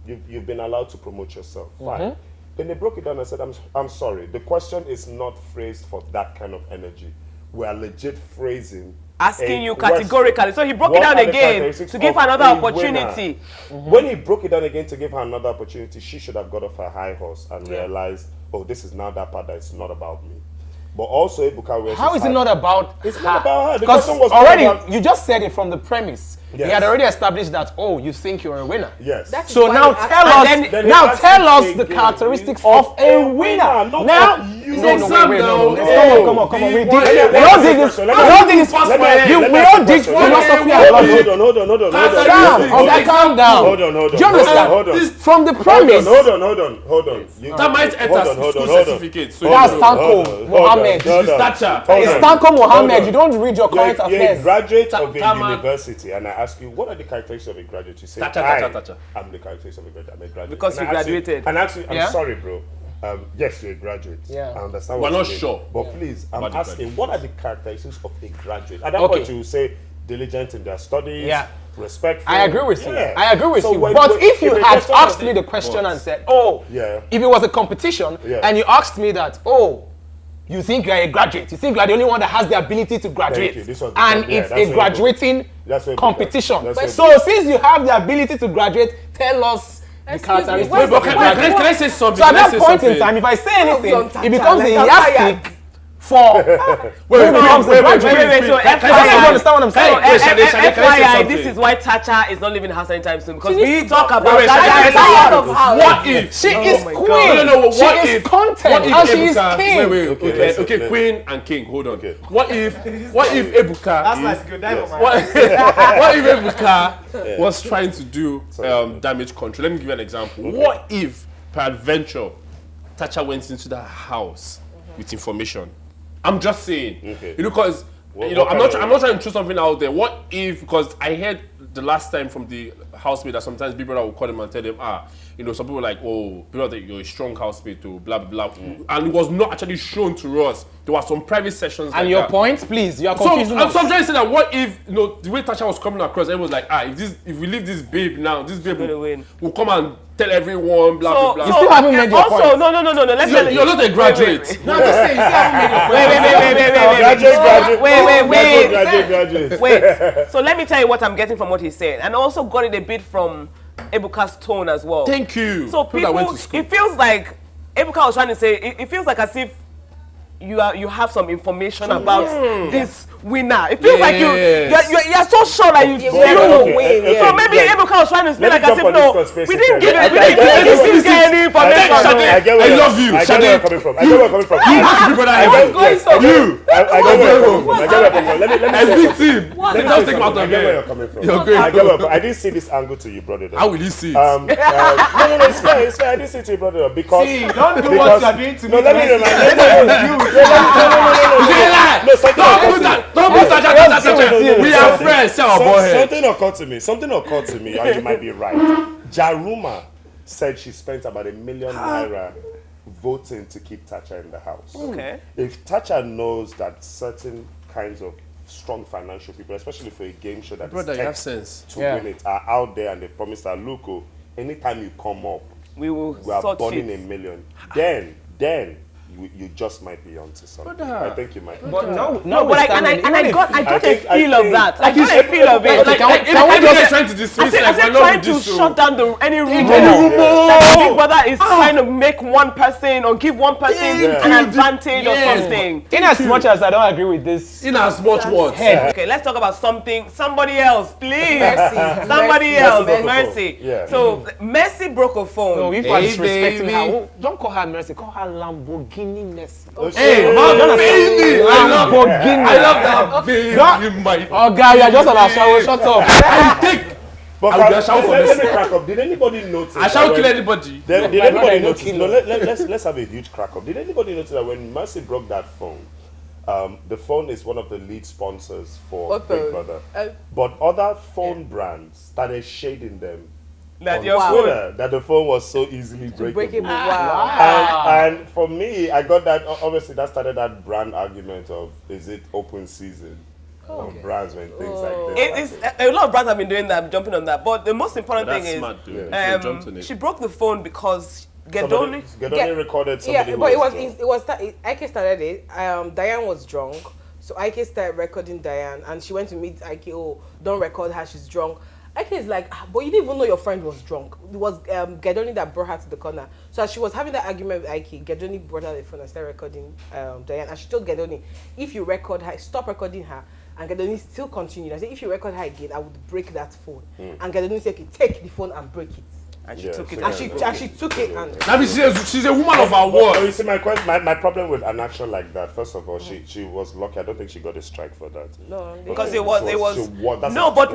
Speaker 4: You've been allowed to promote yourself. Fine. Then they broke it down and said, I'm sorry. The question is not phrased for that kind of energy. We are legit phrasing.
Speaker 3: Asking you categorically. So he broke it down again to give her another opportunity.
Speaker 4: When he broke it down again to give her another opportunity, she should have got off her high horse and realized, oh, this is now that part that it's not about me. But also, Ebuka,
Speaker 2: how is it not about her?
Speaker 4: It's not about her.
Speaker 2: Because already, you just said it from the premise. He had already established that, oh, you think you're a winner.
Speaker 4: Yes.
Speaker 2: So now tell us the characteristics of a winner. Now, come on. We don't dig this. We don't dig philosophy and logic.
Speaker 4: Hold on.
Speaker 2: Calm down.
Speaker 4: Hold on.
Speaker 2: Do you understand? From the premise.
Speaker 4: Hold on.
Speaker 6: That might enter school certificate.
Speaker 2: That's Stanko Mohammed. It's Stanko Mohammed. You don't read your current affairs.
Speaker 4: You're a graduate of a university, and I ask you, what are the characteristics of a graduate? You say,
Speaker 6: Tacha.
Speaker 4: I'm the characteristics of a graduate. I'm a graduate.
Speaker 3: Because you graduated.
Speaker 4: And actually, I'm sorry, bro. Yes, you're a graduate.
Speaker 2: Yeah.
Speaker 4: I understand
Speaker 6: We're
Speaker 4: what
Speaker 6: not
Speaker 4: you mean.
Speaker 6: sure.
Speaker 4: But please, I'm asking, what are the characteristics of a graduate? At that point, you say diligent in their studies, respectful.
Speaker 2: I agree with you. But if you had asked me the question and said, if it was a competition and you asked me that, you think you're a graduate, you think you're the only one that has the ability to graduate, and it's a graduating competition. So since you have the ability to graduate, tell us the characteristics.
Speaker 6: Can I say something?
Speaker 2: So at that point in time, if I say anything, it becomes a yardstick for wait. So FYI, understand what I'm saying?
Speaker 3: FYI, this is why Tacha is not leaving the house anytime soon because we talk about Tacha.
Speaker 6: What if
Speaker 2: she is queen?
Speaker 6: No.
Speaker 2: She is content and she is king.
Speaker 6: Wait. Okay, queen and king. Hold on. What if Ebuka?
Speaker 2: That's nice. Good.
Speaker 6: What if Ebuka was trying to do damage control? Let me give you an example. What if, peradventure, Tacha went into the house with information? I'm just saying, because I'm not trying to throw something out there. What if, because I heard the last time from the housemate that sometimes Big Brother will call them and tell them, some people are like, oh, Big Brother, you're a strong housemate, too, blah, blah, blah. And it was not actually shown to us. There were some private sessions.
Speaker 2: And your point, please, you are confusing us.
Speaker 6: So I'm trying to say that what if, the way Tasha was coming across, everyone was like, if we leave this babe now, this babe will come and tell everyone, blah, blah, blah.
Speaker 2: You still haven't made your point.
Speaker 3: Also, no.
Speaker 6: You're not a graduate.
Speaker 2: No, I'm just saying, you still haven't made your point.
Speaker 3: Wait. So let me tell you what I'm getting from what he's saying. And I also got it a bit from Ebuka's tone as well.
Speaker 6: Thank you.
Speaker 3: So people, it feels like Ebuka was trying to say, it feels like as if you have some information about this winner. It feels like you're so sure that you win. So maybe Ebuka was trying to speak like as if we didn't give any information.
Speaker 6: I love you.
Speaker 4: I get where you're coming from. I get where you're coming from.
Speaker 6: I get where you're coming from. Let me just take him out of here.
Speaker 4: I didn't see this angle to you, brother.
Speaker 6: How will you see it?
Speaker 4: No, it's fair. I didn't see it to you, brother, because
Speaker 2: don't do what you're doing to me.
Speaker 4: No, let me remind you.
Speaker 6: We are friends.
Speaker 4: Something occurred to me, and you might be right. Jaruma said she spent about ₦1 million voting to keep Tacha in the house.
Speaker 3: Okay.
Speaker 4: If Tacha knows that certain kinds of strong financial people, especially for a game show that is to win it, are out there and they promise that, look, anytime you come up, we are burning $1 million. Then you just might be onto something. I think you might.
Speaker 3: But I got a feel of that. I got a feel of it.
Speaker 6: Can we just trying to dismiss
Speaker 3: trying to shut down any rumor that Big Brother is trying to make one person or give one person an advantage or something.
Speaker 2: In as much as I don't agree with this.
Speaker 6: In as much what?
Speaker 3: Okay, let's talk about somebody else, please. Somebody else. Mercy. So Mercy broke a phone.
Speaker 2: No, if I'm disrespecting her, don't call her Mercy, call her Lamborghini Mercy.
Speaker 6: Hey, my baby! I love that baby.
Speaker 2: Oh, guy, you're just on a shower. Shut up.
Speaker 4: But let me crack up. Did anybody notice?
Speaker 6: I shall kill anybody.
Speaker 4: Did anybody notice? No, let's have a huge crack up. Did anybody notice that when Mercy broke that phone, the phone is one of the lead sponsors for Big Brother, but other phone brands started shading them
Speaker 3: that
Speaker 4: the phone was so easily breakable. And for me, I got that. Obviously, that started that brand argument of, is it open season on brands when things like this?
Speaker 3: A lot of brands have been doing that, jumping on that. But the most important thing is, she broke the phone because Gedoni
Speaker 4: recorded somebody.
Speaker 5: Yeah, but it was Ike started it. Diane was drunk, so Ike started recording Diane, and she went to meet Ike. Oh, don't record her, she's drunk. Ike is like, but you didn't even know your friend was drunk. It was Gedoni that brought her to the corner. So as she was having that argument with Ike, Gedoni brought her the phone and started recording Diane. And she told Gedoni, if you record her, stop recording her. And Gedoni still continued. I said, if you record her again, I would break that phone. And Gedoni said, okay, take the phone and break it. And she took it. And she took it. And
Speaker 6: I mean, she's a woman of her word.
Speaker 4: You see, my problem with an action like that. First of all, she was lucky. I don't think she got a strike for that.
Speaker 3: No, because it was. No. But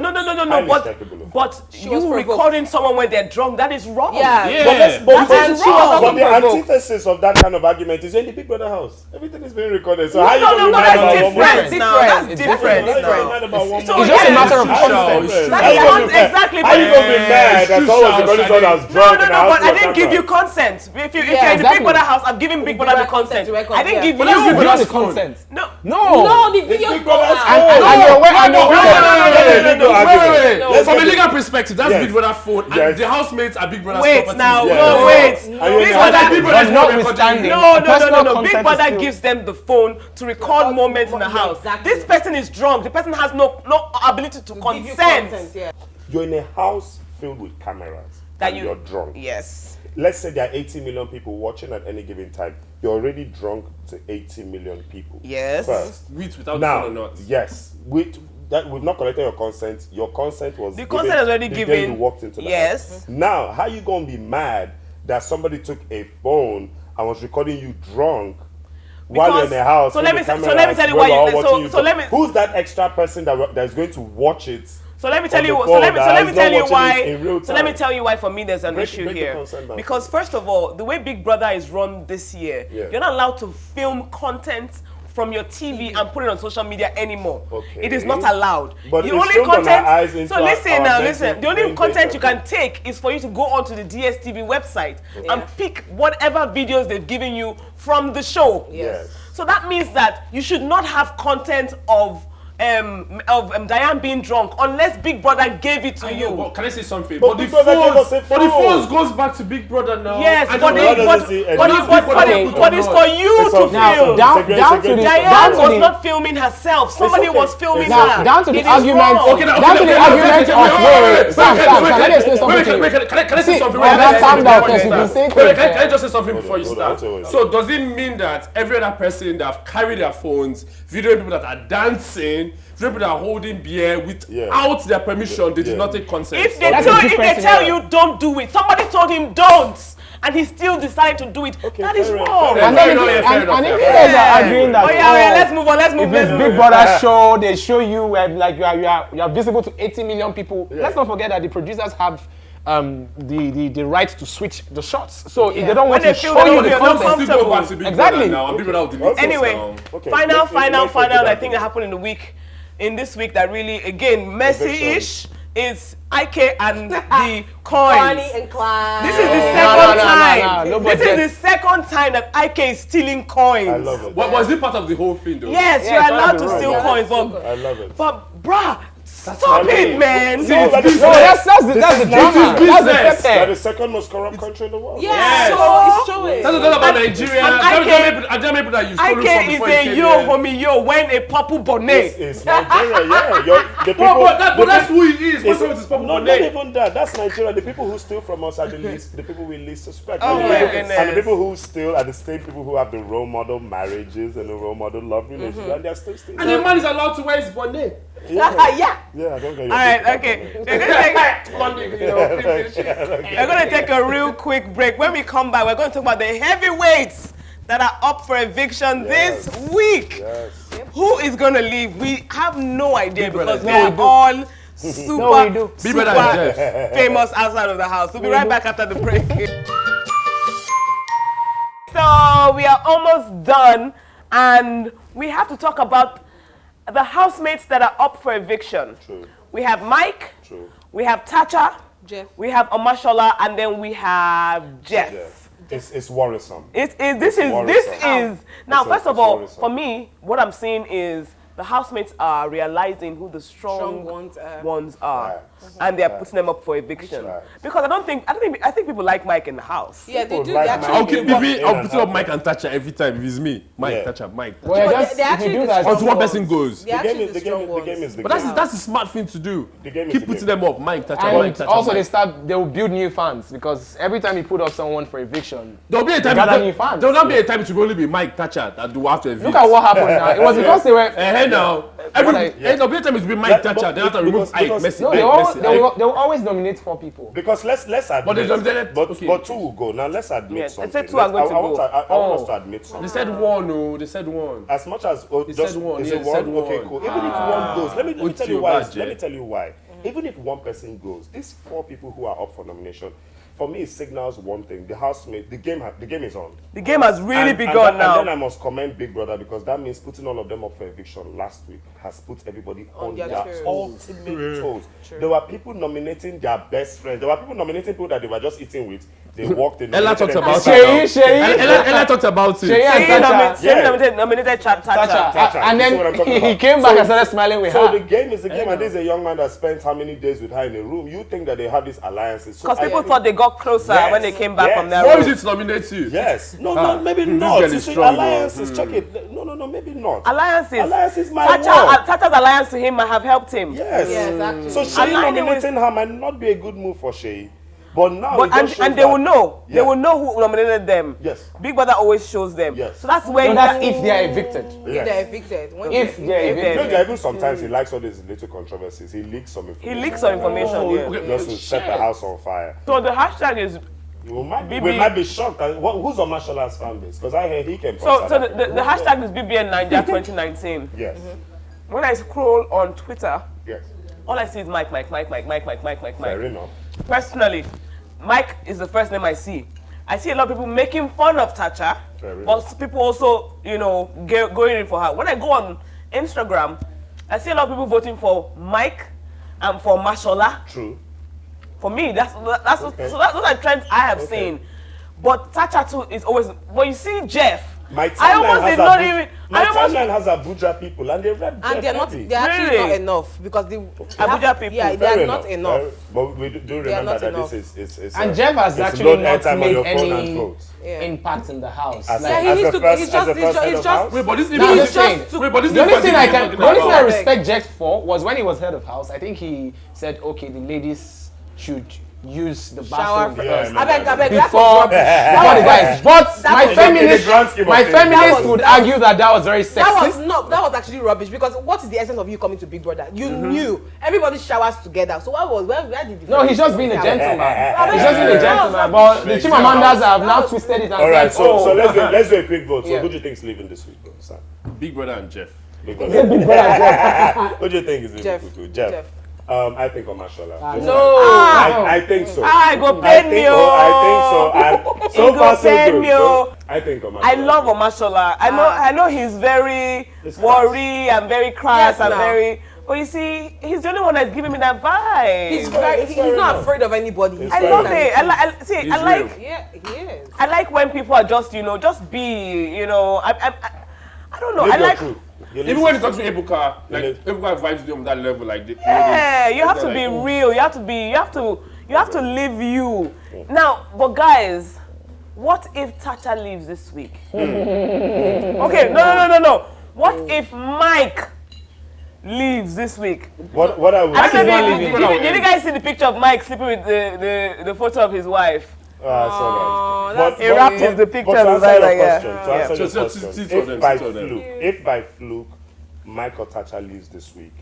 Speaker 3: you recording someone when they're drunk, that is wrong.
Speaker 4: Yeah. But the antithesis of that kind of argument is in the Big Brother house. Everything is being recorded. So how you going to be mad about one person?
Speaker 3: That's different.
Speaker 2: It's just a matter of
Speaker 3: context. Exactly.
Speaker 4: How you going to be mad that someone's recording? No,
Speaker 3: but I didn't give you consent. If you're in the Big Brother house, I'm giving Big Brother the consent. I didn't give you
Speaker 2: the consent.
Speaker 3: No, the video.
Speaker 6: Wait. From a legal perspective, that's Big Brother phone, and the housemates are Big Brother's property.
Speaker 3: Big Brother
Speaker 2: notwithstanding.
Speaker 3: No. Big Brother gives them the phone to record moments in the house. This person is drunk. The person has no ability to consent.
Speaker 4: You're in a house filled with cameras. That you're drunk.
Speaker 3: Yes.
Speaker 4: Let's say there are 80 million people watching at any given time. You're already drunk to 80 million people.
Speaker 3: Yes.
Speaker 4: First.
Speaker 6: Without
Speaker 4: now,
Speaker 6: phone or not.
Speaker 4: Yes. We've not collected your consent. Your consent was
Speaker 3: the consent is already given.
Speaker 4: Day you walked into the house. Now, how you gonna be mad that somebody took a phone and was recording you drunk while you're in the house?
Speaker 3: So let me tell you why.
Speaker 4: Who's that extra person that is going to watch it?
Speaker 3: So let me tell you why for me there's an issue here. Because first of all, the way Big Brother is run this year, you're not allowed to film content from your TV and put it on social media anymore.
Speaker 4: Okay.
Speaker 3: It is not allowed.
Speaker 4: But
Speaker 3: the
Speaker 4: it's
Speaker 3: only
Speaker 4: still gonna
Speaker 3: content.
Speaker 4: eyes into
Speaker 3: So listen
Speaker 4: our
Speaker 3: now,
Speaker 4: mental-
Speaker 3: listen. The only
Speaker 4: mental
Speaker 3: content you
Speaker 4: health.
Speaker 3: can take is for you to go onto the DSTV website and pick whatever videos they've given you from the show.
Speaker 4: Yes.
Speaker 3: So that means that you should not have content of Diane being drunk unless Big Brother gave it to you.
Speaker 6: But can I say something?
Speaker 4: But Big Brother gave us a
Speaker 6: but the
Speaker 4: phone.
Speaker 6: phones goes back to Big Brother now.
Speaker 3: Yes,
Speaker 6: I
Speaker 3: but
Speaker 6: don't know.
Speaker 3: it's for you to
Speaker 2: Now,
Speaker 3: film.
Speaker 2: down to the
Speaker 3: Diane was not filming herself. Somebody was filming her.
Speaker 2: Down to the
Speaker 3: It is
Speaker 2: argument.
Speaker 3: wrong.
Speaker 2: Down to the argument of wait. Sam, let me explain something to you.
Speaker 6: Can I say something?
Speaker 2: Calm down, first. You've been saying things.
Speaker 6: Can I just say something before you start?
Speaker 4: hold on.
Speaker 6: So does it mean that every other person that have carried their phones, videoing people that are dancing, videoing people that are holding beer without their permission, they did not take consent?
Speaker 3: If they tell you don't do it, somebody told him don't, and he still decided to do it. That is wrong.
Speaker 2: And if you guys are arguing that,
Speaker 3: let's move on.
Speaker 2: If it's Big Brother show, they show you like you are visible to 80 million people. Let's not forget that the producers have the right to switch the shots. So if they don't want to show you the content, exactly.
Speaker 3: Anyway, final. I think that happened in this week that really again messy-ish is IK and the coins.
Speaker 5: Bonnie and Clyde.
Speaker 3: This is the second time. This is the second time that IK is stealing coins.
Speaker 4: I love it.
Speaker 6: Was it part of the whole thing though?
Speaker 3: Yes, you're allowed to steal coins.
Speaker 4: I love it.
Speaker 3: But bruh, stop it, man.
Speaker 2: That's the drama. That's
Speaker 4: the second most corrupt country in the world.
Speaker 5: Yeah, so show it.
Speaker 6: That's all about Nigeria. I tell people that you stole
Speaker 3: IK
Speaker 6: from
Speaker 3: is
Speaker 6: before
Speaker 3: a
Speaker 6: you
Speaker 3: yo,
Speaker 6: came here.
Speaker 3: homie, yo, when a purple bonnet.
Speaker 4: It's Nigeria, yeah. The people,
Speaker 6: But that's who he is. What's wrong with his purple
Speaker 4: not
Speaker 6: bonnet?
Speaker 4: even that. That's Nigeria. The people who steal from us are the people we least suspect.
Speaker 3: Oh
Speaker 4: and,
Speaker 3: my
Speaker 4: the people,
Speaker 3: goodness.
Speaker 4: and the people who steal are the same people who have the role model marriages and the role model love relationships, and they're still stealing.
Speaker 6: And the man is allowed to wear his bonnet.
Speaker 4: Yeah,
Speaker 5: Yeah.
Speaker 4: I don't get your
Speaker 3: All right, okay. We're going to take a real quick break. When we come back, we're going to talk about the heavyweights that are up for eviction this week.
Speaker 4: Yes.
Speaker 3: Who is going to leave? We have no idea because we
Speaker 2: No,
Speaker 3: are
Speaker 2: we do.
Speaker 3: all super
Speaker 6: Big Brother and Jeff.
Speaker 3: famous outside of the house. We'll be right back after the break. So we are almost done, and we have to talk about the housemates that are up for eviction.
Speaker 4: True.
Speaker 3: We have Mike,
Speaker 4: True.
Speaker 3: we have Tacha,
Speaker 5: Jeff.
Speaker 3: we have Omashola, and then we have Jeff.
Speaker 4: Yeah. It's worrisome.
Speaker 3: This is now.
Speaker 4: It's
Speaker 3: First of all,
Speaker 4: worrisome.
Speaker 3: for me, what I'm seeing is the housemates are realizing who the strong ones are, and they are putting them up for eviction.
Speaker 4: Right.
Speaker 3: Because I think people like Mike in the house.
Speaker 5: Yeah, they do.
Speaker 4: Like
Speaker 5: They actually do.
Speaker 6: I'll put up Mike and Thatcher every time if it's me. Mike, Thatcher, Mike.
Speaker 2: Well,
Speaker 5: But
Speaker 2: just
Speaker 5: they
Speaker 2: if you
Speaker 5: actually
Speaker 2: do
Speaker 5: the
Speaker 2: that,
Speaker 5: strong
Speaker 6: Until one
Speaker 5: ones.
Speaker 6: person goes.
Speaker 5: They're actually the
Speaker 4: The
Speaker 5: strong
Speaker 4: game
Speaker 5: ones.
Speaker 4: is the
Speaker 6: But
Speaker 4: game.
Speaker 6: that's a smart thing to do.
Speaker 4: The game is
Speaker 6: Keep
Speaker 4: the
Speaker 6: putting
Speaker 4: game.
Speaker 6: them up. Mike, Thatcher, Mike,
Speaker 2: and
Speaker 6: Thatcher.
Speaker 2: also
Speaker 6: Mike.
Speaker 2: they will build new fans because every time you put up someone for eviction,
Speaker 6: There'll be a time.
Speaker 2: gather new fans.
Speaker 6: There'll not be a time it will only be Mike Thatcher that do have to evict.
Speaker 2: Look at what happened now. It was because they were.
Speaker 6: Now. There'll be a time it will be Mike Thatcher. They have to remove Ike, Messi.
Speaker 2: No, they will always nominate 4 people.
Speaker 4: Because let's admit,
Speaker 6: But they nominated-
Speaker 4: but
Speaker 6: okay.
Speaker 4: 2 will go. Now let's admit
Speaker 3: Yeah,
Speaker 4: something.
Speaker 3: they said 2 are going to go.
Speaker 4: I want us to admit something.
Speaker 6: They said one. No, they said one.
Speaker 4: As much as
Speaker 6: They
Speaker 4: just
Speaker 6: said one,
Speaker 4: is
Speaker 6: yeah,
Speaker 4: it
Speaker 6: they said
Speaker 4: one? Okay,
Speaker 6: one.
Speaker 4: cool. Even if one goes, let me tell you why.
Speaker 6: Otigba,
Speaker 4: Let me tell you why. Even if one person goes, these 4 people who are up for nomination, for me, it signals one thing: the housemate, the game is on.
Speaker 3: The game has really begun
Speaker 4: and
Speaker 3: now.
Speaker 4: And then I must commend Big Brother because that means putting all of them up for eviction last week has put everybody on
Speaker 5: their
Speaker 4: their
Speaker 5: toes.
Speaker 4: ultimate toes. There were people nominating their best friends. There were people nominating people that they were just eating with. They walked in.
Speaker 6: Ella talked about
Speaker 2: Shay.
Speaker 6: it. Ella talked about it.
Speaker 2: Shay and Thatcher.
Speaker 3: Nominated Tacha.
Speaker 2: And
Speaker 4: You see what I'm talking
Speaker 2: then he
Speaker 4: about?
Speaker 2: came back and started smiling with
Speaker 4: So
Speaker 2: her.
Speaker 4: the game is the game, and there's a young man that spent how many days with her in a room. You think that they have these alliances? So
Speaker 3: Because
Speaker 4: I
Speaker 3: people
Speaker 4: think-
Speaker 3: thought they got closer
Speaker 4: Yes,
Speaker 3: when they came back from their
Speaker 6: Why
Speaker 3: room.
Speaker 6: is it to nominate you?
Speaker 4: Yes. No, maybe not.
Speaker 6: girl is
Speaker 4: You see,
Speaker 6: strong,
Speaker 4: alliances. Check it. No, maybe not.
Speaker 3: Alliances.
Speaker 4: Alliances might work.
Speaker 3: Tacha's alliance to him might have helped him.
Speaker 4: Yes.
Speaker 5: Yeah, exactly.
Speaker 4: So Shay
Speaker 3: Aligning
Speaker 4: nominating her might not be a good move for Shay. But now
Speaker 3: But
Speaker 4: it just shows
Speaker 3: and they will
Speaker 4: that-
Speaker 3: know. They
Speaker 4: Yeah.
Speaker 3: will know who nominated them.
Speaker 4: Yes.
Speaker 3: Big Brother always shows them.
Speaker 4: Yes.
Speaker 3: So that's where
Speaker 2: No, that's if they are evicted.
Speaker 5: If they're
Speaker 4: Yes.
Speaker 5: evicted.
Speaker 2: If they're
Speaker 4: You know,
Speaker 2: evicted.
Speaker 4: there are even sometimes he likes all these little controversies. He leaks some information.
Speaker 3: he leaks some information. Yeah.
Speaker 4: Just to set the house on fire.
Speaker 3: So the hashtag is
Speaker 4: We might
Speaker 3: BB.
Speaker 4: be shocked. Who's on Mashala's fan base? Because I heard he came from
Speaker 3: so
Speaker 4: South
Speaker 3: the
Speaker 4: Africa.
Speaker 3: hashtag is BBN Naija 2019.
Speaker 4: Yes.
Speaker 3: When I scroll on Twitter,
Speaker 4: Yes.
Speaker 3: all I see is Mike.
Speaker 4: Fair enough.
Speaker 3: Personally, Mike is the first name I see. I see a lot of people making fun of Tacha But people also, going in for her. When I go on Instagram, I see a lot of people voting for Mike and for Mashola.
Speaker 4: True.
Speaker 3: For me, that's those are trends I have seen. But Tacha too is always. When you see Jeff,
Speaker 4: my timeline has Abuja people, and they read.
Speaker 5: And they're actually not enough because the
Speaker 3: Abuja people.
Speaker 5: Yeah, they are not enough.
Speaker 4: But we do remember that this is.
Speaker 2: And Jeff has actually not made any impact in the house.
Speaker 5: He's just.
Speaker 2: Wait, but this the only thing I respect Jeff for was when he was head of house. I think he said, okay, the ladies should use the bathroom first before the guys. But my feminist would argue that was very sexist.
Speaker 5: That was actually rubbish because what is the essence of you coming to Big Brother? You knew everybody showers together. So where did you?
Speaker 2: No, he's just being a gentleman. He's just being a gentleman. But the Chimamandas have now twisted it and
Speaker 4: all right, so let's do a quick vote. So who do you think is leaving this week, bro? Sam?
Speaker 6: Big Brother and Jeff.
Speaker 4: Big Brother and Jeff. Who do you think is leaving? Jeff. I think Omashola. I think so.
Speaker 3: I go pain me.
Speaker 4: I think so. So far, so good. I think Omashola.
Speaker 3: I love Omashola. I know he's very worried and very crass and very. But you see, he's the only one that's giving me that vibe.
Speaker 5: He's not afraid of anybody.
Speaker 3: I love it. I like.
Speaker 5: Yeah, he is.
Speaker 3: I like when people are just just be. I don't know. I like.
Speaker 6: Even when you talk to Ebuka, Ebuka vibes you on that level, like you
Speaker 3: have to be real. You have to live you. Now, but guys, what if Tacha leaves this week? Okay, no. What if Mike leaves this week?
Speaker 4: What are we?
Speaker 3: Did you guys see the picture of Mike sleeping with the photo of his wife?
Speaker 4: He wrapped
Speaker 3: the picture
Speaker 4: of his
Speaker 3: wife.
Speaker 4: If by fluke Mike or Tacha leaves this week,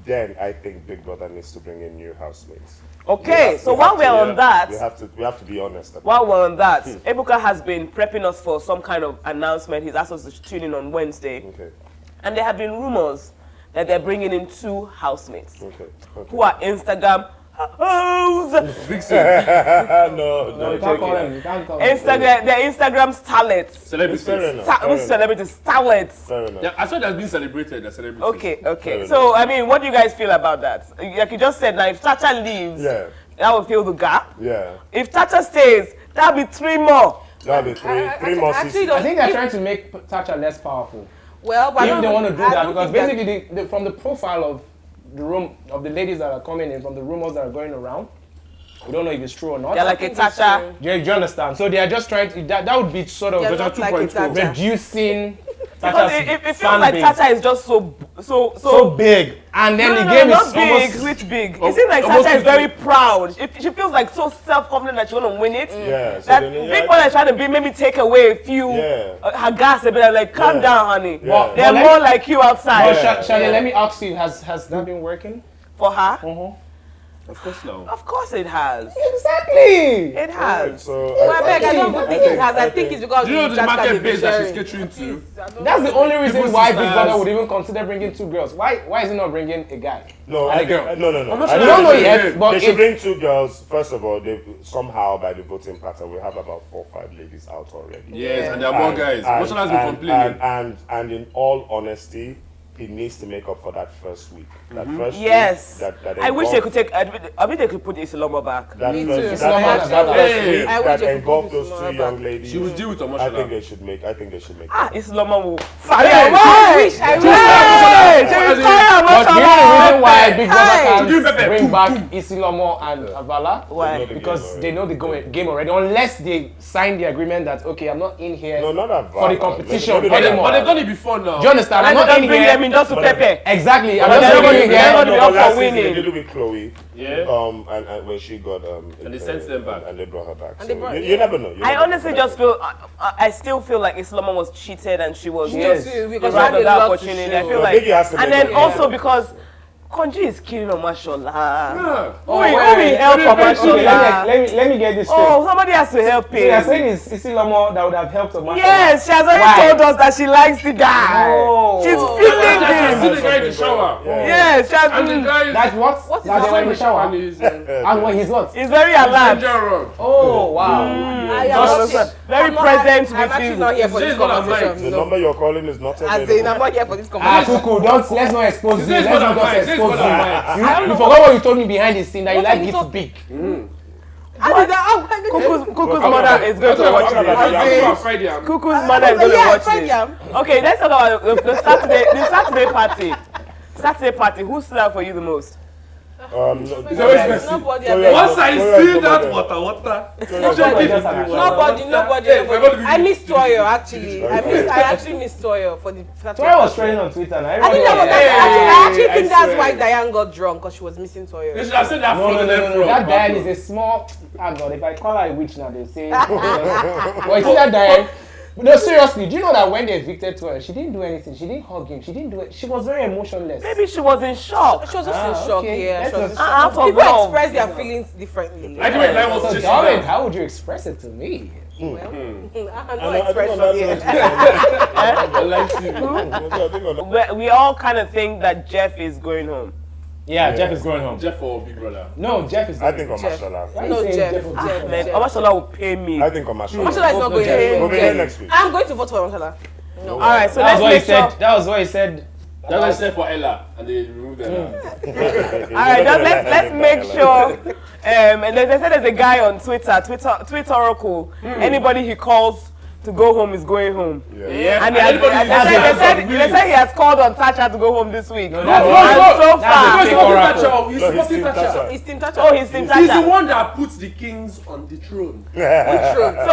Speaker 4: then I think Big Brother needs to bring in new housemates.
Speaker 3: Okay, so while we're on that,
Speaker 4: we have to be honest.
Speaker 3: While we're on that, Ebuka has been prepping us for some kind of announcement. He's asked us to tune in on Wednesday, and there have been rumors that they're bringing in 2 housemates who are Instagram.
Speaker 4: No,
Speaker 2: you can't call them.
Speaker 3: They're Instagram starlets.
Speaker 6: Celebrities.
Speaker 3: Starlets.
Speaker 6: Yeah, I saw that's been celebrated. The celebrities.
Speaker 3: Okay. So, I mean, what do you guys feel about that? Like you just said, now if Tacha leaves, that will fill the gap.
Speaker 4: Yeah.
Speaker 3: If Tacha stays, that'll be 3 more.
Speaker 4: That'll be 3 more seasons.
Speaker 2: I think they're trying to make Tacha less powerful.
Speaker 5: Well, but
Speaker 2: if they want to do that, because basically, from the profile of the the ladies that are coming in, from the rumors that are going around, we don't know if it's true or not.
Speaker 3: They're like a Tacha.
Speaker 2: Do you understand? So they are just trying to, that would be sort of reducing
Speaker 3: Because it feels like Tacha is just so
Speaker 2: big, and then the game is
Speaker 3: big. Which big? It seems like Tacha is very proud. She feels like so self-confident that she's gonna win it.
Speaker 4: Yeah.
Speaker 3: That Big Brother is trying to maybe take away a few her gas a bit. Like, calm down, honey.
Speaker 4: Yeah.
Speaker 3: They're more like you outside.
Speaker 2: Shade, let me ask you: Has that been working
Speaker 3: for her?
Speaker 6: Of course no.
Speaker 3: Of course it has.
Speaker 2: Exactly.
Speaker 3: It has.
Speaker 4: So
Speaker 5: I don't think it has. I think it's because
Speaker 6: you know the market base that she's catering to.
Speaker 2: That's the only reason why Big Brother would even consider bringing 2 girls. Why is it not bringing a guy?
Speaker 4: No,
Speaker 2: and a girl?
Speaker 4: No.
Speaker 2: We don't know yet, but
Speaker 4: they should bring 2 girls. First of all, they somehow by the voting pattern we have about 4 or 5 ladies out already.
Speaker 6: Yes, and there are more guys. Motion has been complaining.
Speaker 4: And in all honesty, he needs to make up for that first week. That first week.
Speaker 3: I wish they could take. I mean, they could put Isiloma back.
Speaker 4: That
Speaker 5: Me
Speaker 4: first
Speaker 5: too.
Speaker 4: week that involved those 2 young ladies.
Speaker 6: She will deal with emotion.
Speaker 4: I think they should make.
Speaker 3: Isiloma will fire.
Speaker 5: I wish.
Speaker 2: But you know the reason why Big Brother can't bring back Isilomo and Avala?
Speaker 3: Why?
Speaker 2: Because they know the game already. Unless they sign the agreement that okay, I'm not in here
Speaker 4: for
Speaker 2: the competition
Speaker 6: anymore. But they've done it before now.
Speaker 2: Do you understand? I'm not in here.
Speaker 3: Just to Pepe.
Speaker 2: Exactly. I'm
Speaker 3: not
Speaker 2: just
Speaker 3: going in here.
Speaker 4: They did it with Chloe.
Speaker 6: Yeah.
Speaker 4: And when she got
Speaker 6: and they sent them back.
Speaker 4: And they brought her back. So you never know.
Speaker 3: I honestly just feel. I still feel like Islama was cheated and she was
Speaker 5: because
Speaker 3: robbed of that opportunity. I feel like, and then also because Konji is killing on Mashallah.
Speaker 6: Yeah.
Speaker 3: Who will help on Mashallah?
Speaker 2: Let me get this straight.
Speaker 3: Oh, somebody has to help him.
Speaker 2: So you're saying it's Sisi Lomo that would have helped on Mashallah?
Speaker 3: Yes, she has already told us that she likes the guy.
Speaker 2: Oh.
Speaker 3: She's feeling
Speaker 6: I see the
Speaker 3: this.
Speaker 6: guy in the shower.
Speaker 3: Yes, she has
Speaker 6: And the guy
Speaker 2: That's what?
Speaker 5: What is
Speaker 2: That's
Speaker 5: that?
Speaker 2: when in the shower.
Speaker 6: and he's
Speaker 2: And when he's not?
Speaker 3: He's very alert.
Speaker 2: Oh, wow.
Speaker 3: Very present
Speaker 5: I'm
Speaker 3: with
Speaker 5: actually
Speaker 3: his.
Speaker 5: not here for this conversation.
Speaker 4: The number you're calling is not
Speaker 5: As in, I'm not here for this
Speaker 2: Ah,
Speaker 5: conversation.
Speaker 2: Kuku, let's not expose you.
Speaker 6: This is
Speaker 2: Let's
Speaker 6: what
Speaker 2: not
Speaker 6: I'm
Speaker 2: just
Speaker 6: saying.
Speaker 2: expose
Speaker 6: This is what
Speaker 2: you. You forgot what you told me behind the scene that you
Speaker 5: What
Speaker 2: like
Speaker 5: are you
Speaker 2: gifts
Speaker 5: so-
Speaker 2: big.
Speaker 3: Kuku's mother is going to watch this. Kuku's mother is going to watch this. Okay, let's talk about the Saturday party. Saturday party, who stood out for you the most?
Speaker 6: It's always messy.
Speaker 5: Nobody.
Speaker 6: Once I see that water.
Speaker 5: Nobody. I missed Toyo actually. I actually missed Toyo for the.
Speaker 2: Toyo was trending on Twitter.
Speaker 5: I actually think that's why Diane got drunk because she was missing Toyo.
Speaker 6: You should have said that
Speaker 2: No.
Speaker 6: from
Speaker 2: That Diane is a small. Ah God, if I call her a witch now, they say. But you see that Diane. No, seriously, do you know that when they evicted her, she didn't do anything. She didn't hug him. She didn't do it. She was very emotionless.
Speaker 3: Maybe she was in shock.
Speaker 5: She was just in shock.
Speaker 2: okay.
Speaker 5: Yeah, she was in
Speaker 2: Let's
Speaker 5: shock.
Speaker 3: not-
Speaker 5: People express their feelings differently.
Speaker 6: I do it like was
Speaker 2: So,
Speaker 6: just
Speaker 2: darling, how would you express it to me?
Speaker 5: I have no
Speaker 4: I
Speaker 5: expression yet.
Speaker 3: We all kind of think that Jeff is going home.
Speaker 2: Yeah, Jeff is going home.
Speaker 6: Jeff or Big Brother?
Speaker 2: No, Jeff is.
Speaker 4: I think on
Speaker 5: Jeff.
Speaker 4: Mashallah.
Speaker 2: Why
Speaker 5: No,
Speaker 2: you saying
Speaker 5: Jeff.
Speaker 2: or
Speaker 3: Man, Omashola will pay me.
Speaker 4: I think on Mashallah.
Speaker 5: Mashallah is not going
Speaker 2: Jeff.
Speaker 5: anywhere.
Speaker 4: We'll be here next week.
Speaker 5: I'm going to vote for Mashallah.
Speaker 3: All right, so
Speaker 2: That was
Speaker 3: let's
Speaker 2: what he
Speaker 3: make sure.
Speaker 2: said. That was what he said.
Speaker 6: That's what I said for Ella, and they removed Ella.
Speaker 3: All right, let's make sure. And they said there's a guy on Twitter Oracle. Anybody he calls to go home is going home.
Speaker 6: Yeah.
Speaker 3: And they said he has called on Tacha to go home this week.
Speaker 2: No,
Speaker 3: and
Speaker 2: that's
Speaker 3: so
Speaker 2: that's
Speaker 3: far,
Speaker 2: Big Oracle.
Speaker 6: He's
Speaker 4: No, he's
Speaker 6: supposed to
Speaker 4: Team
Speaker 6: touch her.
Speaker 4: Tacha.
Speaker 5: It's Team Tacha.
Speaker 3: oh, he's Team
Speaker 6: He's the
Speaker 3: Tacha.
Speaker 6: one that puts the kings on the throne.
Speaker 3: So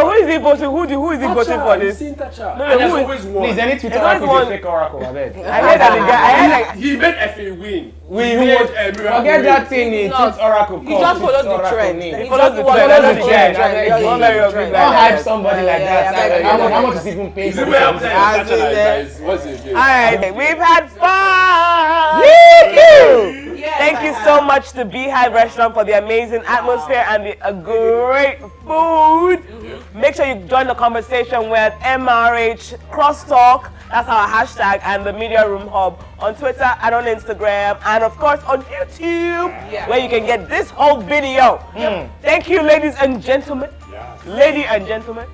Speaker 3: who is he voting? Who is he voting for this?
Speaker 6: He's Tacha.
Speaker 3: No,
Speaker 6: And there's
Speaker 3: who is-
Speaker 6: always one.
Speaker 2: Please, any Twitter
Speaker 3: There's always
Speaker 2: oracle is
Speaker 3: one-
Speaker 2: a fake oracle, I bet.
Speaker 3: I heard that the guy.
Speaker 6: He made FA win.
Speaker 2: We
Speaker 6: made
Speaker 2: would
Speaker 6: Miracle
Speaker 2: forget
Speaker 6: win.
Speaker 2: that thing in
Speaker 5: No,
Speaker 2: Twitter oracle.
Speaker 5: You just follow the trend.
Speaker 3: He follows the trend.
Speaker 2: Follow the trend.
Speaker 3: Don't
Speaker 2: Don't hype somebody like that. How much is even paying
Speaker 6: Is
Speaker 2: for
Speaker 6: it way up
Speaker 2: it?
Speaker 6: there?
Speaker 3: As in
Speaker 6: Guys, what's it again?
Speaker 3: All right, we've had fun. Thank you so much to Beehive Restaurant for the amazing atmosphere and the great food. Make sure you join the conversation with Mrh Crosstalk. That's our hashtag, and the Media Room Hub on Twitter and on Instagram, and of course on YouTube, where you can get this whole video. Thank you, ladies and gentlemen. Lady and gentlemen.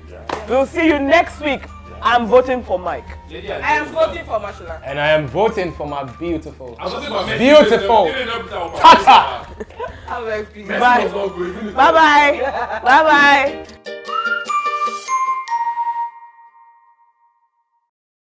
Speaker 3: We'll see you next week. I'm voting for Mike.
Speaker 5: I am voting for Mashallah.
Speaker 2: And I am voting for my beautiful.
Speaker 6: I'm voting for Messi.
Speaker 2: Beautiful.
Speaker 6: Tata.
Speaker 5: I'm very pleased.
Speaker 3: Bye. Bye-bye. Bye-bye.